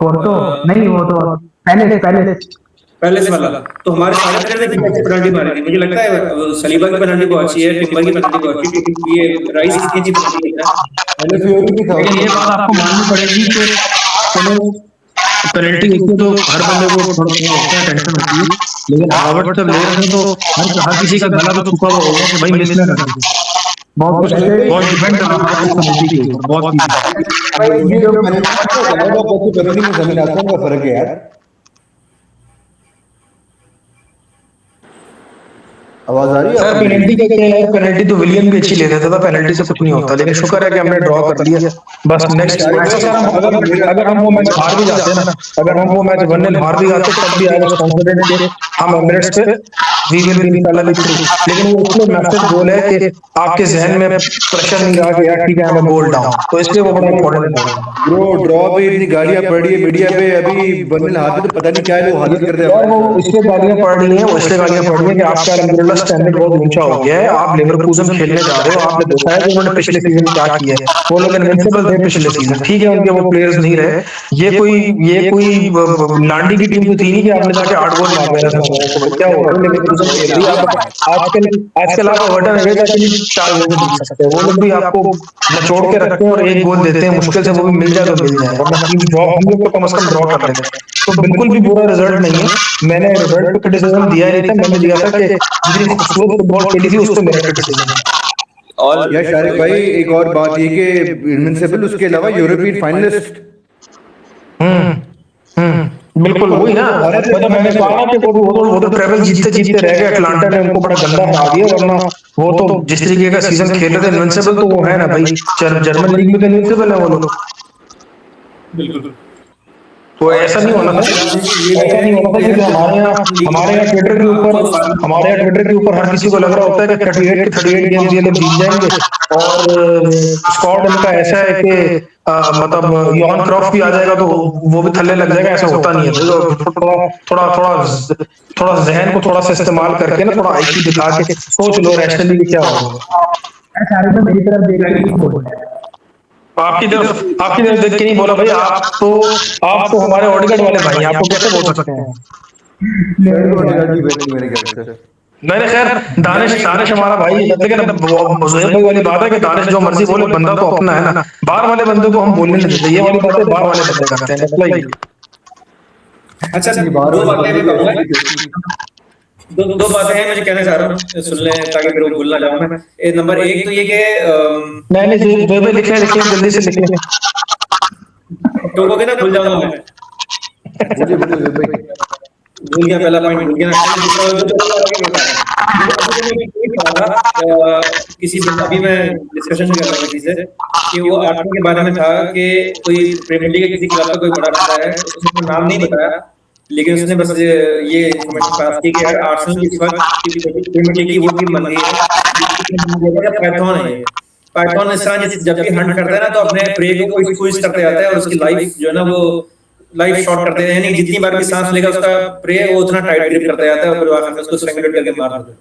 पोर्टो नहीं, वो तो पहले से वाला। तो हमारे सारे प्लेयर ने पेनल्टी मारी, मुझे लगता है सलीबा की पेनल्टी बहुत अच्छी है, टिम्बर की पेनल्टी बहुत अच्छी है, क्योंकि ये राइस की अच्छी पेनल्टी है। लेकिन ये बात आपको माननी पड़ेगी कि चलो पेनल्टी इसमें तो हर बंदे को थोड़ा होता है, टेंशन होती है, लेकिन हावर्ट्स जब ले रहे हैं तो हर किसी का गला तो छुपा हुआ होगा कि भाई मिस ना कर दे। बहुत डिपेंड कर रहा है पेनल्टी के ऊपर, बहुत ये जो पेनल्टी में जमीन आसमान का फर्क है यार। आवाज आ रही है? पेनल्टी तो विलियम भी अच्छी ले रहा था, पेनल्टी से कुछ नहीं होता, लेकिन शुक्र है कि हमने ड्रॉ कर लिया। बस नेक्स्ट मैच अगर हम वो मैच हार भी जाते ना, अगर हम वो मैच 1-0 हार भी जाते तब भी आई वाज कॉन्फिडेंट कि हम एमिरेट्स पे वी विल विन इंशाल्लाह थ्रू। लेकिन वो इसलिए मैसेज गोल है कि आपके जहन में प्रेशर नहीं रहा कि यार ठीक है हमें गोल डाउन, तो इसलिए वो बड़ा इंपॉर्टेंट है। ब्रो ड्रॉ पे इतनी गालियां पड़ रही है मीडिया पे, अभी बंदे हाथ में तो पता नहीं क्या है वो हालत कर दे यार वो इसलिए गालियां पड़ रही हैं कि आपका अल्हम्दुलिल्लाह स्टैंडर्ड बहुत ऊंचा हो गया है, आप लिवरपूल खेलने जा रहे हो, आपने देखा है कि उन्होंने पिछले सीजन क्या किया है, वो लोग इनविंसिबल थे पिछले सीजन, ठीक है उनके वो प्लेयर्स नहीं रहे, ये कोई नांडी की टीम तो थी नहीं कि आपने जाके 8 गोल मार दिया, क्या होगा, लेकिन फुटबॉल खेल रही है। आप आजकल आप एवर्टन अवे जाके भी 4 गोल देख सकते हैं, वो लोग भी आपको नचोड़ के रखते हैं और 1 गोल देते हैं मुश्किल से, वो भी मिल जाए तो मिल जाए, वरना टीम ड्रॉ, हम लोग तो कम से कम ड्रॉ कर लेते हैं। तो बिल्कुल भी बुरा रिजल्ट नहीं है, मैंने रिजल्ट पे क्रिटिसिज्म दिया ही नहीं था, मैंने दिया था कि जितनी खूबसूरत फुटबॉल खेली थी उस पे मेरा क्रिटिसिज्म है। और यार शारिक भाई एक और बात ये कि इनविंसिबल उसके अलावा यूरोपियन फाइनलिस्ट बिल्कुल वही ना, मतलब मैंने कहा ना कि वो तो ट्रेवल जीतते जीतते रह गए, अटलांटा ने उनको बड़ा गंदा हरा दिया, वरना वो तो जिस तरीके का सीजन खेल रहे थे इनविंसिबल, तो वो है ना भाई, जर्मन लीग में तो इनविंसिबल है वो लोग। बिल्कुल। तो ऐसा नहीं होना था, ऐसा नहीं होना था कि हमारे यहाँ ट्विटर के ऊपर हर किसी को लग रहा होता है कि 38 गेम्स ये लोग जीत जाएंगे, और स्क्वाड इनका ऐसा है कि मतलब योहान क्रॉफ भी आ जाएगा तो वो भी थल्ले लग जाएगा, ऐसा होता नहीं है। तो थोड़ा जहन को थोड़ा सा इस्तेमाल करके ना, थोड़ा आईक्यू दिखा के सोच लो रैशनली क्या होगा। सारे तो मेरी तरफ देख रहे हैं, बोल रहे हैं। आपकी तरफ देख के नहीं बोला भाई, आप तो हमारे ऑडिगेट वाले भाई, आपको कैसे बोल सकते हैं? मेरे ख्याल से मैंने खैर दानिश हमारा भाई, लेकिन जुहैब भाई वाली बात है कि दानिश जो मर्जी बोले, बंदा तो अपना है ना, बाहर वाले बंदे को हम बोलने नहीं देते, ये वाली बातें बाहर वाले बंदे करते हैं, मसला ये। अच्छा सर, दो बातें मैं कहूंगा, दो बातें हैं मुझे कहना चाह रहा हूँ, सुन लें ताकि फिर वो भूल ना जाऊं मैं। नंबर एक तो ये कि मैंने जो भी लिखे जल्दी से लिखे, टोकोगे ना भूल जाऊंगा मैं, भूल गया, पहला पॉइंट भूल गया किसी अभी मैं डिस्कशन कर रहा था किसी से कि वो आर्सेनल के बारे में था कि कोई प्रीमियर लीग के किसी क्लब का कोई बड़ा बंदा है, उसने नाम नहीं बताया, लेकिन उसने बस ये इन्फॉर्मेशन पास की कि यार आर्सेनल इस वक्त प्रीमियर लीग की वो टीम बन गई है, पाइथन है। पाइथन इस तरह जब भी हंट करता है ना, तो अपने प्रे को कोई क्विज करते जाता है और उसकी लाइफ जो है ना वो लाइफ शॉर्ट करते हैं, यानी जितनी बार भी सांस लेगा उसका प्रे वो उतना टाइट ग्रिप करता जाता है और फिर आखिर में उसको स्ट्रैंगल करके मार देता है।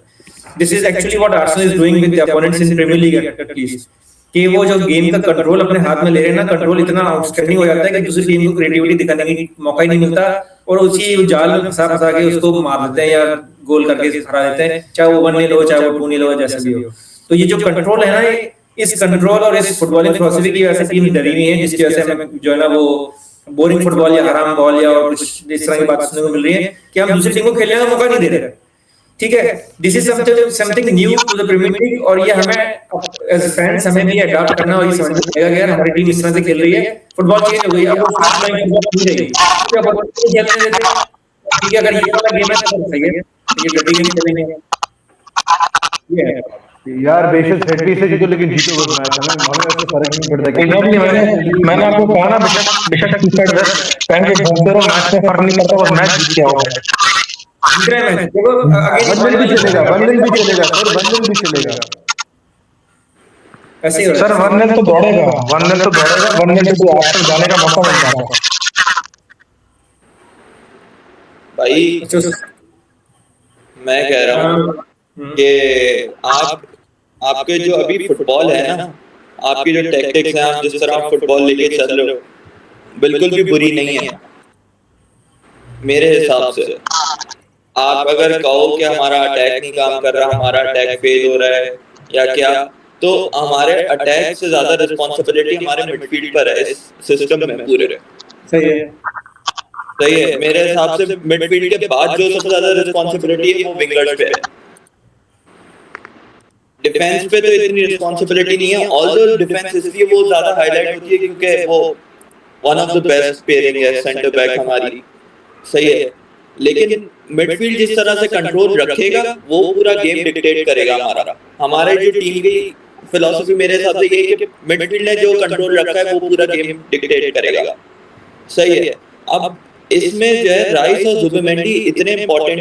This is actually what Arsenal is doing with the opponents in Premier League at least, कि वो जो गेम का कंट्रोल अपने हाथ में ले रहे हैं ना, कंट्रोल इतना आउटस्टैंडिंग हो जाता है कि दूसरी टीम को क्रिएटिविटी दिखाने की मौका ही नहीं मिलता और उसी जाल में फंसा के उसको मार देते हैं या गोल करके हरा देते हैं, चाहे वो 1-0 हो चाहे वो 2-0 हो, जैसा भी हो। तो ये जो कंट्रोल है ना, इस कंट्रोल और इस फुटबॉलिंग फिलॉसफी की वजह से टीम डरी हुई है, जिसकी वजह से हमें जो है ना वो बोरिंग फुटबॉल या हराम बॉल या और कुछ इस तरह की बात सुनने को मिल रही है कि हम दूसरी टीम को खेलने का मौका नहीं दे रहे। ठीक है, this is something new to the Premier League, और ये हमें एज फैंस हमें भी अडॉप्ट करना और ये समझना पड़ेगा कि यार हमारी टीम इस तरह से खेल रही है, फुटबॉल चेंज हो गई, अब वो फुटबॉल नहीं रहेगी, ठीक है, अगर ये वाला गेम है तो सही है, ये डटी गेम खेलेंगे ये है यार बेशक सेट पीस से जीतो लेकिन जीतो बस मैच, हमें ऐसे फर्क नहीं पड़ता। एग्जैक्टली, मैंने आपको कहा ना, बेशक टी-शर्ट ड्रेस पहन के घूमते रहो, मैच में फर्क नहीं पड़ता, बस मैच जीत के आओ। जीत रहे हैं, देखो बंडल भी चलेगा, बंडल भी चलेगा सर, बंडल भी चलेगा। ऐसे ही सर 1-0 तो दौड़ेगा, 1-0 तो दौड़ेगा, 1-0 से तो आर्सेनल जाने का मौका मिल जाता भाई। मैं कह रहा हूँ कि आपके जो अभी फुटबॉल है ना, आपकी जो टैक्टिक्स हैं, आप जिस तरह फुटबॉल लेके चल रहे हो, बिल्कुल भी बुरी नहीं है मेरे हिसाब से। आप अगर कहो कि हमारा अटैक नहीं काम कर रहा, हमारा अटैक फेल हो रहा है या क्या, तो हमारे अटैक से ज्यादा रिस्पॉन्सिबिलिटी हमारे मिडफील्ड पर है इस सिस्टम में पूरे। सही है, सही है, मेरे हिसाब से मिडफील्ड के बाद जो सबसे ज्यादा रिस्पॉन्सिबिलिटी है वो विंगर्स पे है। डिफेंस पे तो इतनी रिस्पॉन्सिबिलिटी नहीं है, ऑल्दो डिफेंस इसलिए वो ज्यादा हाईलाइट होती है क्योंकि वो one of the best pairing है सेंटर बैक हमारी। सही है, लेकिन मिडफील्ड जिस तरह से कंट्रोल रखेगा वो पूरा गेम डिक्टेट करेगा हमारे जो टीम की फिलॉसफी मेरे हिसाब से यही है कि मिडफील्ड ने जो कंट्रोल रखा है वो पूरा गेम डिक्टेट करेगा। सही है, अब इसमें जो है राइस और जुबिमेंडी इतने इम्पोर्टेंट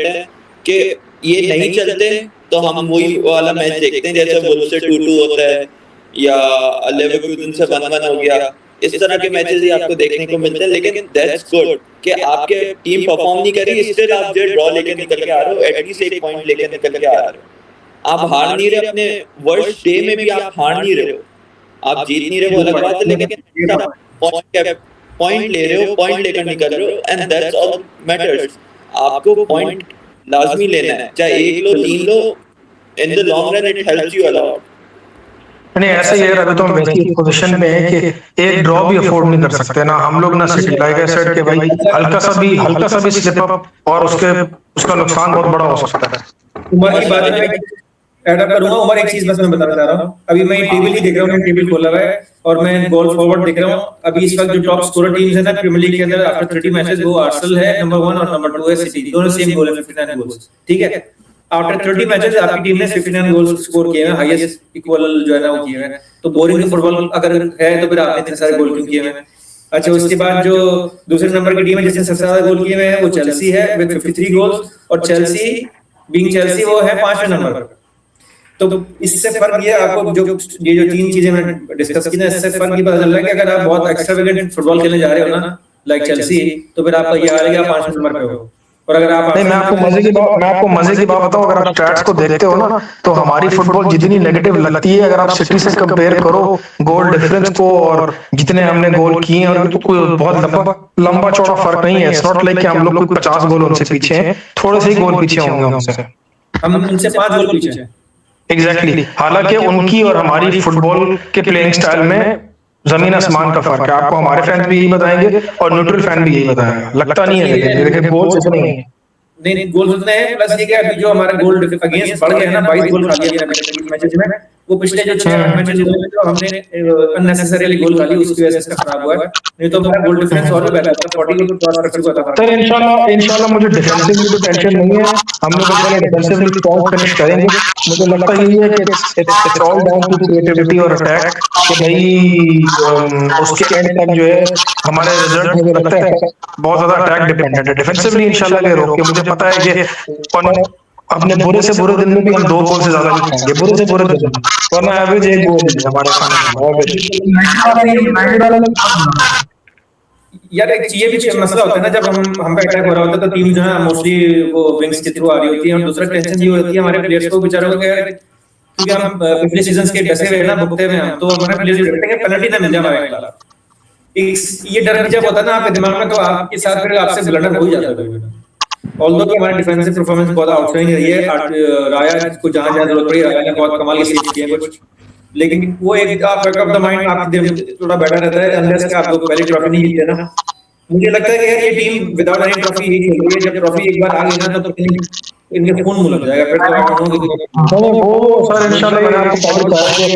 है कि ये नहीं चलते तो हम वही वाला मैच देखते हैं जैसे वुल्फ से 2-2 होता है या लेवरकुसेन से 1-1 हो गया, इस तरह के मैचेस ही आपको देखने को मिलते हैं। लेकिन दैट्स गुड कि आपके टीम परफॉर्म नहीं करी, स्टिल आप जो ड्रॉ लेके निकल के आ रहे हो, एटलीस्ट एक पॉइंट लेके निकल के आ रहे हो। आप हार नहीं रहे, अपने वर्स्ट डे में भी आप हार नहीं रहे हो, आप जीत नहीं रहे वो अलग बात है, लेकिन पॉइंट ले रहे हो, पॉइंट लेकर निकल रहे हो, एंड दैट्स ऑल मैटर्स। आपको पॉइंट लाजमी लेना है, चाहे 1 लो 3 लो, in the long run it helps you a lot. नहीं ऐसा ही है, अभी तो हम वैसी पोजीशन पे हैं कि एक ड्रॉ भी अफोर्ड नहीं कर सकते ना हम लोग ना सिटी, लाइक आई सेड के भाई हल्का सा भी स्लिप अप और उसका नुकसान बहुत बड़ा हो सकता है। उमर की बात में ऐड अप करूंगा। उमर एक चीज बस मैं बताना चाह रहा हूँ, अभी मैं टेबल ही देख रहा हूँ, मैं टेबल खोला हुआ है और मैं गोल फॉरवर्ड देख रहा हूँ। अभी इस वक्त जो टॉप स्कोरर टीम्स है ना प्रीमियर लीग के अंदर आफ्टर 30 मैचेस, वो आर्सेनल है नंबर 1 और नंबर 2 है सिटी, दोनों सेम गोल है 59 गोल्स। ठीक है, आफ्टर 30 मैचेस आपकी टीम ने 59 गोल्स स्कोर किए हैं, हाईएस्ट इक्वल जो है ना वो किए हैं। तो बोरिंग फुटबॉल अगर है तो फिर आपने इतने सारे गोल क्यों किए हैं? अच्छा, उसके बाद जो दूसरे नंबर की टीम है जिसने सबसे ज्यादा गोल किए हुए हैं वो चेल्सी है विद 53 गोल्स, और चेल्सी बीइंग चेल्सी वो है 5वें नंबर पर। तो इससे फर्क ये आपको जो ये जो तीन चीजें मैंने डिस्कस की ना, इससे फर्क ये पता चल रहा है कि अगर आप बहुत एक्स्ट्रावेगेंट फुटबॉल खेलने जा रहे हो ना लाइक चेल्सी, तो फिर आपका ये हाल है कि आप 5वें नंबर पे हो। और अगर आप नहीं, मैं आपको मजे की बात बताऊं, अगर आप स्टैट्स को देखते हो ना तो हमारी फुटबॉल जितनी नेगेटिव लगती है, अगर आप सिटी से कंपेयर करो गोल डिफरेंस को और जितने हमने गोल किए हैं, और तो कोई बहुत लंबा चौड़ा फर्क नहीं है। इट्स नॉट लाइक कि हम लोग कोई 50 गोल उनसे पीछे हैं, थोड़े से ही गोल पीछे होंगे हमसे। हम उनसे 5 गोल पीछे हैं। एग्जैक्टली हालांकि उनकी और हमारी फुटबॉल के प्लेइंग स्टाइल में जमीन आसमान का फर्क है। आपको हमारे फैंस भी यही बताएंगे और न्यूट्रल फैन भी यही बताएगा, लगता नहीं है लेकिन गोल इतने ही है। नहीं गोल उतने हैं, प्लस ये कि अभी जो हमारा गोल अगेंस्ट बढ़ गया है ना, 22 गोल खा लिया हमने मैचेस में, वो पिछले जो 6-8 मैचेस हुए हैं जो हमने अननेसेसरीली गोल खा लिए उसकी वजह से इसका खराब हुआ है। नहीं तो हमारा गोल डिफरेंस और भी बेहतर था, 40 गोल क्रॉस कर चुका था। सर इंशाल्लाह मुझे डिफेंसिवली तो टेंशन नहीं है, हम लोग पहले डिफेंसिवली स्ट्रांग फिनिश करेंगे। मुझे लगता यही है कि it's all down to creativity और अटैक, कि भाई उसके एंड तक जो है हमारे रिजल्ट मुझे लगता है बहुत ज्यादा अटैक डिपेंडेंट है। डिफेंसिवली इंशाल्लाह ये रोक के, मुझे पता है कि अपने बुरे से बुरे दिन में भी हम 2 गोल से ज्यादा नहीं खाएंगे, बुरे से बुरे दिन में, वरना एवरेज 1 गोल है हमारे खाने। यार एक ये भी मसला होता है ना, जब हम पे अटैक हो रहा होता है तो टीम जो है मोस्टली वो विंग्स के थ्रू आ रही होती है, और दूसरा टेंशन ये होती है हमारे प्लेयर्स को बेचारों को, क्योंकि हम पिछले सीजन के डसे हुए ना भुगते हुए हैं, तो हमारे प्लेयर्स डरते हैं पेनल्टी ना मिल जाए हमारे खिलाफ। ये डर जब होता है ना आपके दिमाग में, तो आपके साथ फिर आपसे ब्लंडर हो ही जाता है। ऑल्दो कि हमारी डिफेंसिव परफॉर्मेंस बहुत आउटस्टैंडिंग रही है, राया को जहां जहां जरूरत पड़ी राया ने बहुत कमाल की सेव किए हैं कुछ, लेकिन वो एक आप बैक ऑफ द माइंड आपके थोड़ा बेटर रहता है अनलेस कि आप लोग पहले ट्रॉफी नहीं जीते ना। मुझे लगता है कि यार ये टीम विदाउट एनी ट्रॉफी ही खेल रही है, जब ट्रॉफी एक बार आ गई ना तो इनके खून मुलक जाएगा फिर तो आप दोनों वो सर इंशाल्लाह मैंने आपको पहले कहा कि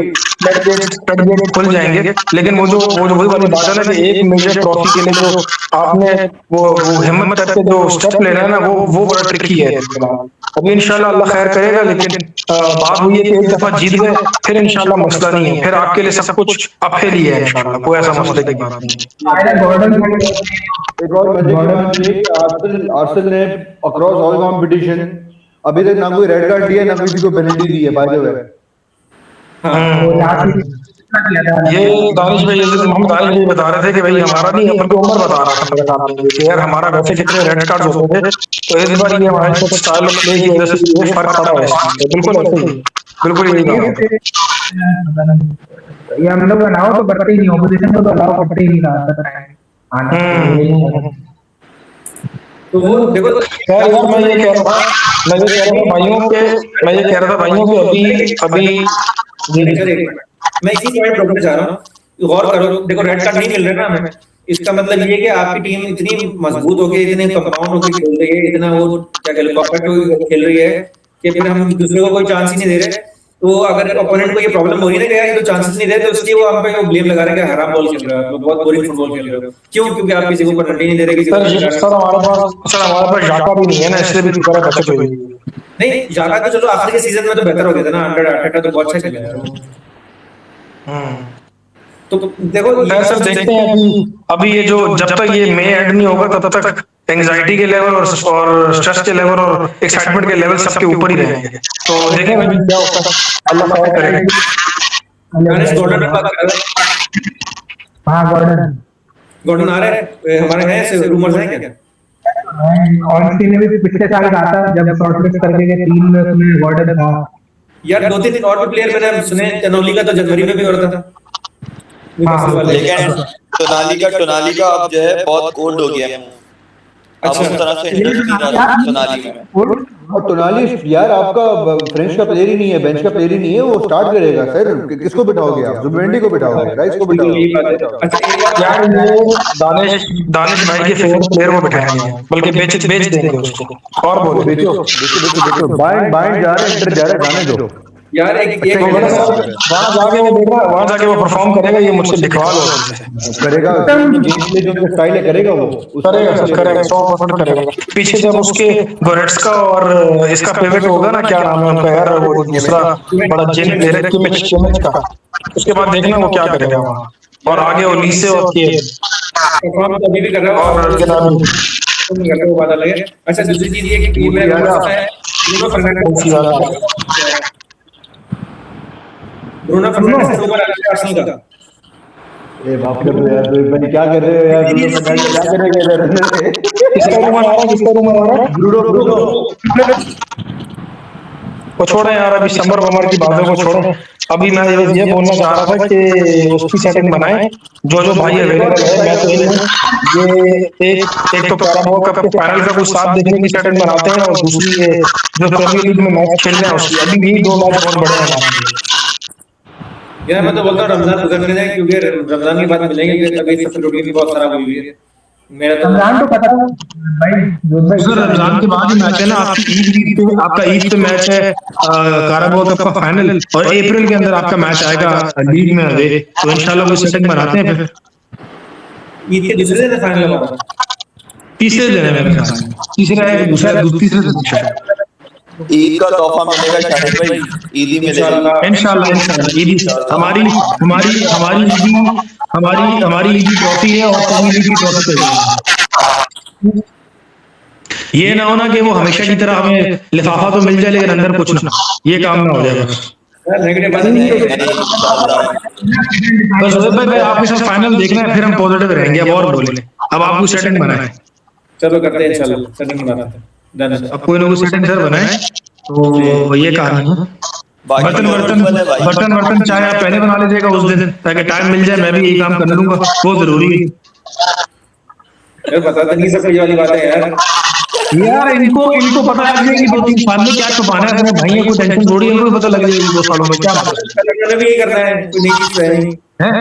फ्लडगेट खुल जाएंगे, लेकिन वो जो वही वाली बात है ना कि एक मेजर ट्रॉफी के लिए जो आपने वो हिम्मत करके जो स्टेप लेना है ना, वो बड़ा ट्रिकी है। अभी इंशाल्लाह अल्लाह खैर करेगा, लेकिन बात हुई है कि एक दफा जीत गए फिर इंशाल्लाह मसला नहीं है, फिर आपके लिए सब कुछ अपहिल ही है इंशाल्लाह, कोई ऐसा मसले की बात नहीं है। एक और मजे की बात ये कि आर्सेनल ने अक्रॉस ऑल कंपटीशन अभी तक ना कोई रेड कार्ड दिया ना किसी को पेनल्टी दी है बाय द वे। ये दानिश भाई, हम दानिश भाई बता रहे थे कि भाई हमारा नहीं, अपन को उमर बता रहा था मेरे सामने कि यार हमारा वैसे कितने रेड कार्ड होते थे, तो इस बार ये हमारे साथ स्टाइल ऑफ प्ले की वजह से ये फर्क पड़ा है इसमें। बिल्कुल ऐसे ही, बिल्कुल यही कहा। ये हम लोग अलाउ तो करते ही नहीं, ऑपोजिशन को तो अलाउ करते ही नहीं रहा था। तो वो देखो यार मैं ये कह रहा था भाइयों के अभी मैं इसी पॉइंट रोकना चाह रहा हूँ, गौर करो। देखो रेड कार्ड नहीं मिल रहा ना हमें, इसका मतलब ये कि आपकी टीम इतनी मजबूत हो गई, इतने कंपाउंड होकर खेल रही है, इतना वो क्या कहते हैं कॉम्पैक्ट खेल रही है कि फिर हम दूसरे को कोई चांस ही नहीं दे रहे। तो अगर ओपोनेंट को ये प्रॉब्लम हो रही है ना कि यार ये तो चांसेस नहीं दे रहे, तो उसकी वो हम पे ब्लेम लगा रहे हैं कि हराम बॉल खेल रहे हो, बहुत बोरिंग फुटबॉल खेल रहे हो। क्यों? क्योंकि आप किसी को पेनल्टी नहीं दे रहे। सर हमारे पास जाका भी नहीं है ना, इसलिए भी थोड़ा बचत हुई। नहीं जाका तो चलो आखिर के सीजन में तो बेहतर हो गया था ना, अंडर 18 तो बहुत अच्छा खेला है। तो देखो सर देखते हैं अभी ये जो जब तक ये मई एंड नहीं होगा तब तक एंजाइटी के लेवल और स्ट्रेस के लेवल और एक्साइटमेंट के लेवल सबके ऊपर ही रहेंगे, तो देखेंगे क्या होता है, अल्लाह खैर करेगा। गॉर्डन बात कर रहे हैं। हाँ गॉर्डन आ रहे हैं हमारे हैं ऐसे रूमर्स हैं क्या? और ने भी पिछले साल कहा था जब शॉर्टलिस्ट करके के 3 में गॉर्डन था। यार 2-3 और भी प्लेयर मैंने सुने, टोनाली का तो जनवरी में भी हो रहा था। लेकिन टोनाली का अब जो है बहुत कोल्ड हो गया है। अब उस तरह से इंटरेस्ट नहीं रहा सोनाली में। और टोनाली यार आपका फ्रेंच का प्लेयर ही नहीं है, बेंच का प्लेयर ही नहीं है, वो स्टार्ट करेगा सर। किसको बिठाओगे आप? जुबिमेंडी को बिठाओगे, राइस को बिल्कुल यही बात है। बिठाओगे? अच्छा एक बात यार वो दानिश भाई के फेवरेट प्लेयर को बिठाएंगे, बल्कि बेच देंगे उसको। और बोलो। बेचो बेचो बेचो बेचो, बाइंड बाइंड जा रहे हैं, इंटर जा रहे हैं, जाने दो। यार एक अच्छा तो बड़ा खेलेगा साहब वहां जाके वो देखना, वहां जाके वो परफॉर्म करेगा, ये मुझसे लिखवा लो उनसे। करेगा, गेम प्ले जो उनका स्टाइल है करेगा वो, करेगा सर, करेगा 100% करेगा। पीछे जब उसके गोरेट्स्का और इसका पेवेट होगा ना, क्या नाम है उनका यार, वो दूसरा बड़ा जेन प्लेयर है किमिच का, उसके बाद देखना वो क्या करेगा वहाँ। और आगे ओलीसे और केन परफॉर्म तो अभी भी कर रहा है और जनाब तुम करते हो, बात अलग है। अच्छा दूसरी चीज ये कि टीम में ब्रूनो फर्नांडिस से ऊपर आर्सेनल का। ए बाप रे यार, भाई क्या कर रहे हो यार? ब्रूनो फर्नांडिस क्या करेगा इधर? किसका रूमर आ रहा है, किसका रूमर आ रहा है? ब्रूनो ब्रूनो वो छोड़े यार, अभी समर वमर की बातों को छोड़े। अभी मैं ये बोलना चाह रहा था कि उसकी सेटिंग बनाए, जो भाई अवेलेबल है। मैं तो ये एक तो कैराबो कप के फाइनल का कुछ साथ देखने की सेटिंग बनाते हैं, और दूसरी ये जो प्रीमियर लीग में मैच खेल रहे हैं उसकी। अभी भी 2 मैच बहुत बड़े हैं हमारे लिए। यार मैं तो बोलता हूँ रमजान गुजरने दें, क्योंकि रमजान के बाद मिलेंगे, क्योंकि अभी सबकी रूटीन भी बहुत खराब हुई है। मेरा तो रमजान तो पता है भाई, सर रमजान के बाद ही मैच है ना आपकी ईद पे, आपका ईद पे मैच है काराबो कप का फाइनल, और अप्रैल के अंदर आपका मैच आएगा लीग में अवे। तो इंशाल्लाह वो सेटिंग बनाते हैं फिर। ईद के दूसरे दिन फाइनल होगा, तीसरे दिन है मेरे ख्याल में, तीसरा है दूसरा तीसरे दिन शायद। ईद का तोहफा मिलेगा शाहिद भाई, ईद ही मिलेगा इंशाल्लाह ईदी हमारी हमारी हमारी ईदी हमारी ईदी ट्रॉफी है, और प्रीमियर लीग की ट्रॉफी है। ये ना होना कि वो हमेशा की तरह हमें लिफाफा तो मिल जाए लेकिन अंदर कुछ ना, ये काम ना हो जाए बस। नेगेटिव बात नहीं है। बस भाई आपके साथ फाइनल देखना है, फिर हम पॉजिटिव रहेंगे। अब और बोले, अब आपको सेटिंग बनाए, चलो करते हैं इंशाल्लाह, सेटिंग बनाते हैं। डन है। अब कोई ना कोई सेटिंग सर बनाए। तो ये कहानी है। बर्तन चाहे आप पहले बना लीजिएगा उस दिन, ताकि टाइम मिल जाए, मैं भी यही काम कर लूंगा, वो जरूरी है। यार बता तो नहीं सकते, ये वाली बात है यार। यार इनको पता लग जाएगी 2-3 साल में क्या छुपाना है अपने भाई, को टेंशन थोड़ी है, इनको भी पता लग जाएगी 2 सालों में क्या मैंने भी यही करना है, कोई नई चीज है नहीं। है।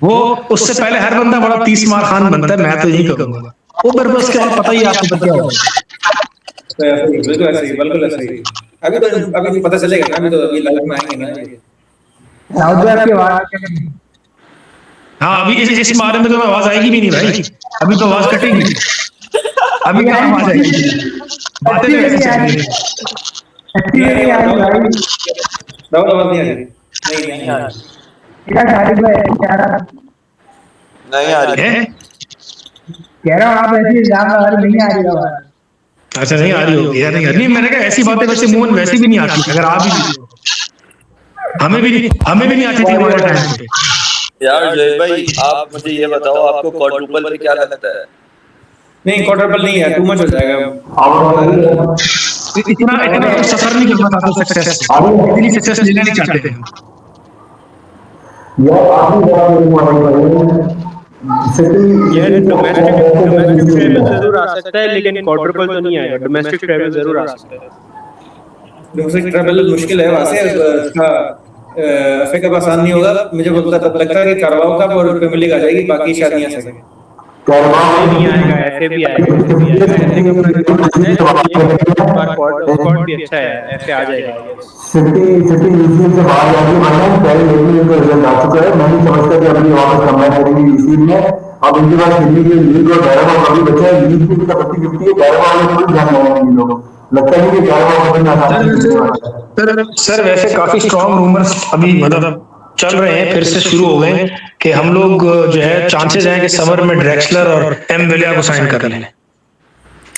वो उससे पहले हर बंदा बड़ा 30 मार खान बनता है, मैं तो यही करूंगा। वो फिर उसके बाद पता ही आपको क्या होगा। बिल्कुल ऐसे ही, बिल्कुल ऐसे ही। अभी तो पता चलेगा ना, अभी तो अभी लाइव में आएंगे ना ये। दाऊद भाई आपकी आवाज हाँ अभी इस बारे में तो आवाज आएगी भी नहीं भाई, अभी तो आवाज कटेगी। अभी क्या आवाज आएगी, बातें भी ऐसी चल रही हैं। अच्छी नहीं आ रही भाई। डबल आवाज नहीं आ रही। नहीं आ रही। क्या शाहिद भाई क्या रहा, नहीं आ रही है? कह रहा हूँ आप ऐसी इल्जाम लगा रहे, नहीं आ रही आवाज। अच्छा नहीं आ रही होगी यार, नहीं मैंने कहा ऐसी बातें वैसे मुंह वैसे भी नहीं आती, अगर आप भी हमें भी नहीं आती थी हमारे टाइम पे। यार जय भाई आप मुझे ये बताओ, आपको क्वाड्रुपल पे क्या लगता है? नहीं क्वार्टरबल नहीं है, टू मच हो जाएगा। इतना तो सफर नहीं करना चाहते सक्सेस, इतनी सक्सेस लेना नहीं चाहते थे। ये डोमेस्टिक ट्रैवल जरूर आ सकता है, लेकिन क्वाड्रुपल तो नहीं आएगा। डोमेस्टिक ट्रैवल जरूर आ सकता है। डोमेस्टिक ट्रैवल मुश्किल है वहां से, उसका एफए कप आसान नहीं होगा। मुझे लगता है कि कारवाओ कप और प्रीमियर लीग आ जाएगी, बाकी शायद नहीं आ सकेंगे। नहीं आएगा, ऐसे भी आएगा, ऐसे भी आएगा। ऐसे का स्क्वाड भी अच्छा है, ऐसे आ जाएगा। सिटी यूसीएल से बाहर जाके बना है, पहले लेकिन इनका रिजल्ट आ चुका है। मैं नहीं समझता कि अभी वापस कमबैक करेंगे यूसीएल में। अब इनके पास खेलने के लिए लीग और कैराबा अभी बचा है। लीग की इनका 50-50 है, कैराबा वाले कोई ध्यान नहीं है इन लोगों को। लगता नहीं कि कैराबा वाले ना सर वैसे काफी स्ट्रॉन्ग रूमर्स अभी मतलब चल रहे हैं, फिर से शुरू हो गए कि हम लोग जो है चांसेस हैं कि समर में ड्रैक्सलर और एम विला को साइन कर लें।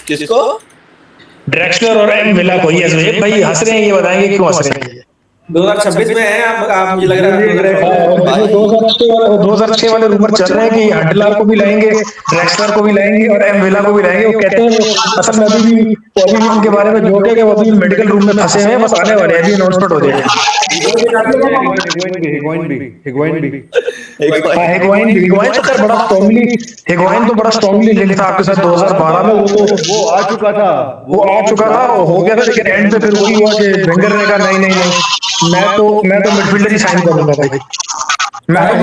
किसको? ड्रैक्सलर और एम विला को। ये भाई हंस रहे हैं, ये बताएंगे क्यों हंस रहे हैं। 2026 में है आप मुझे लग रहा है 2006 वाले रूमर चल रहे हैं कि हडलाल को भी लाएंगे, ड्रैक्सलर को भी लाएंगे और एम विला को भी लाएंगे। वो कहते हैं असल में अभी भी पॉलीमॉन के बारे में जो कि वो अभी मेडिकल रूम में फंसे हैं, बस आने वाले हैं, अभी अनाउंसमेंट हो जाएगा। हिगोइन भी हिगवाइन तो खैर बड़ा स्ट्रांगली, हिगवाइन तो बड़ा स्ट्रांगली लिंक था आपके साथ 2012 में, वो आ चुका था, वो आ चुका था, हो गया था, लेकिन एंड पे फिर वही हुआ कि वेंगर ने कहा नहीं नहीं नहीं, मैं तो मिडफील्डर ही साइन करूंगा भाई, मैं तो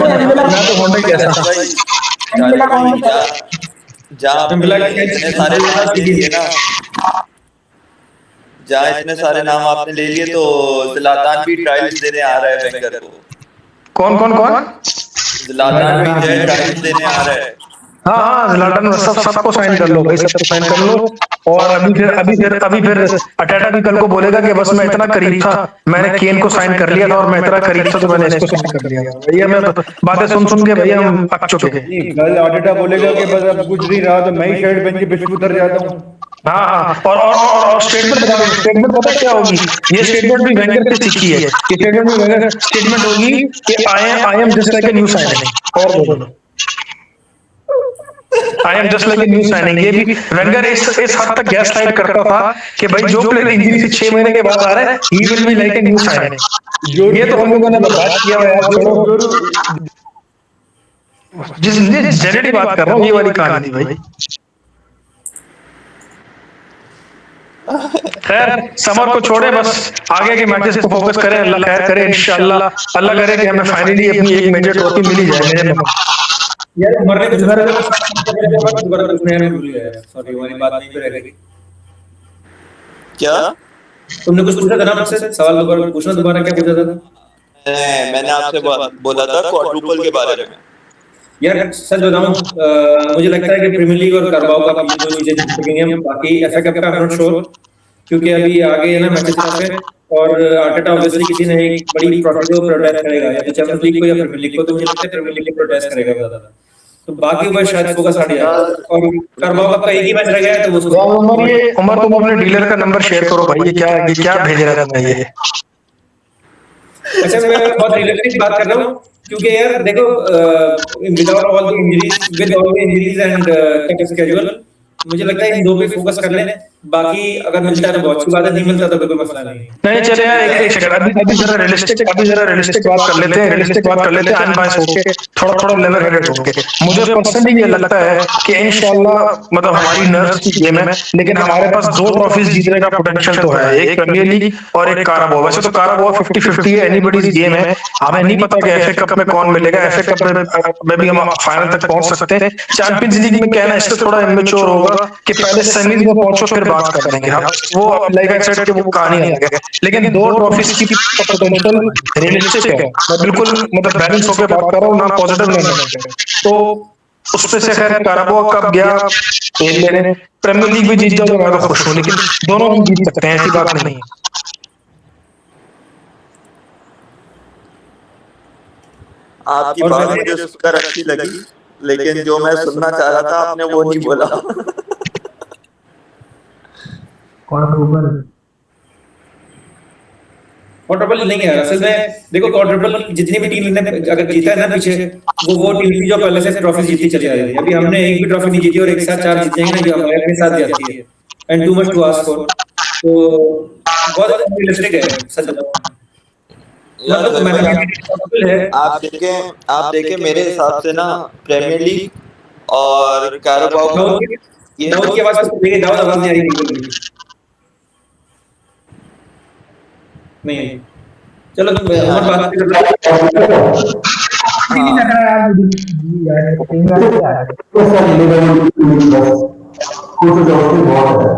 होंडा ही कैसा। भाई चार्ली भाई जहाँ आपने इतने सारे नाम ले लिए ना, जहाँ इतने सारे नाम आपने ले लिए, तो ज़लातान भी ट्रायल्स देने आ रहा है वेंगर को। कौन कौन कौन? ज़लातान भी जो है ट्रायल्स देने आ रहा है। हाँ ज़लाटन सबको साइन कर लो भाई, सबको साइन कर लो। और अभी फिर अटेटा भी कल को बोलेगा कि बस मैं इतना करीब था, मैंने केन को साइन कर लिया था और मैं इतना करीब था तो मैंने इसको साइन कर लिया था। भैया मैं बातें सुन के भैया हम पक चुके हैं। नहीं, कल आर्टेटा बोलेगा कि बस अब कुछ नहीं रहा तो मैं ही शर्ट पहन के पिच पे उतर जाता हूँ। हाँ और स्टेटमेंट पता क्या होगी? ये स्टेटमेंट भी वेंगर से सीखी है। ये स्टेटमेंट भी वेंगर स्टेटमेंट होगी कि I am just like a new signing, और बोलो I am just like a new signing. ये भी वेंगर इस हद तक गैस लाइट करता था कि भाई जो प्लेयर इंजरी से 6 महीने के बाद आ रहा है, he will be like a new signing. ये तो हम लोगों ने बात किया हुआ है यार, छोड़ो। जिस जेनेटी बात कर रहा हूँ, ये वाली कहानी थी भाई। खैर समर को छोड़े, बस आगे के मैचेस को फोकस करें। अल्लाह खैर करे, इंशाल्लाह अल्लाह करे कि हमें फाइनली अपनी एक मेजर ट्रॉफी मिल ही जाए मेरे में। यार मरने को दोबारा कुछ नया मैं भूल गया यार, सॉरी हमारी बात नहीं पे रह गई। क्या तुमने कुछ पूछा था ना मुझसे, सवाल दोबारा पूछना, दोबारा क्या पूछा था? मैंने आपसे बोला था क्वाड्रुपल के बारे में। यार सच बताऊं, मुझे लगता है कि प्रीमियर लीग और कारबाओ का ये दो चीजें जीत सकेंगे हम, बाकी एफए कप का आई एम नॉट श्योर, क्योंकि अभी आगे है ना मैचेस पे, और आर्टेटा ऑब्वियसली किसी ने एक बड़ी ट्रॉफी को प्रोटेस्ट करेगा, या तो चैंपियंस लीग को या प्रीमियर लीग को, तो मुझे लगता है प्रीमियर लीग को प्रोटेस्ट करेगा ज्यादा। तो बाकी ऊपर शायद फोकस हट जाए, और कारबाओ कप का एक ही मैच रह गया है तो वो उमर तुम अपने डीलर का नंबर शेयर करो भाई, ये क्या भेज रहा था ये। अच्छा मैं बहुत रिलेटिव बात कर रहा हूँ, क्योंकि यार देखो without all the injuries, with all the injuries and tough schedule, मुझे लगता है इन दो पे फोकस कर लें, बाकी अगर मिलता है तो बहुत अच्छी बात है, नहीं मिलता तो कोई मसला नहीं। चले यार एक सेकंड, अभी जरा रियलिस्टिक बात कर लेते हैं, अनबायस होके, थोड़ा लेवल हेडेड होके। मुझे पर्सनली ये लगता है कि इंशाल्लाह मतलब हमारी नर्व्स की गेम है, लेकिन हमारे पास 2 ट्रॉफीज जीतने का पोटेंशियल तो है, एक प्रीमियर लीग और एक कारबाओ। वैसे तो कारबाओ 50-50 है, एनीबॉडीज गेम है, हमें नहीं पता कि एफए कप में कौन मिलेगा। एफए कप में भी हम फाइनल तक पहुंच सकते हैं। चैंपियंस लीग में कहना इससे थोड़ा इमेच्योर होगा कि पहले सेमीज में पहुंचो फिर बात कर लेंगे हम, वो लाइक आई सेड कि वो कहानी अलग है, लेकिन 2 ट्रॉफीज की पोटेंशियल रियलिस्टिक है। मैं बिल्कुल मतलब बैलेंस होकर बात कर रहा हूँ, ना पॉजिटिव ना नेगेटिव। तो उसपे से खैर कारबाओ कप गया खेल लेने, प्रीमियर लीग भी जीत जाओ तो मैं तो खुश हूँ, लेकिन दोनों हम जीत सकते हैं, ऐसी बात नहीं है। आपकी बात मुझे सुनकर अच्छी लगी, लेकिन जो मैं सुनना चाह रहा था आपने वो नहीं बोला। क्वाड्रुपल नहीं है असल में, देखो क्वाड्रुपल जितनी भी टीम ने अगर जीता है ना पीछे, वो टीम थी जो पहले से ट्रॉफी जीतती चली आ रही है। अभी हमने एक भी ट्रॉफी नहीं जीती और एक साथ 4 जीतेंगे ना, जो हमारे अपने साथ जाती है, and too much to ask for, तो बहुत रियलिस्टिक है सच बताऊं। मतलब मैंने आप देखें मेरे हिसाब से ना प्रीमियर लीग और कारबाओ ये दाऊद की आवाज को मेरी दाऊद आवाज नहीं आ रही बिल्कुल नहीं। चलो तुम और बात कर लो। नहीं लग रहा यार मुझे यार, कुछ बहुत है।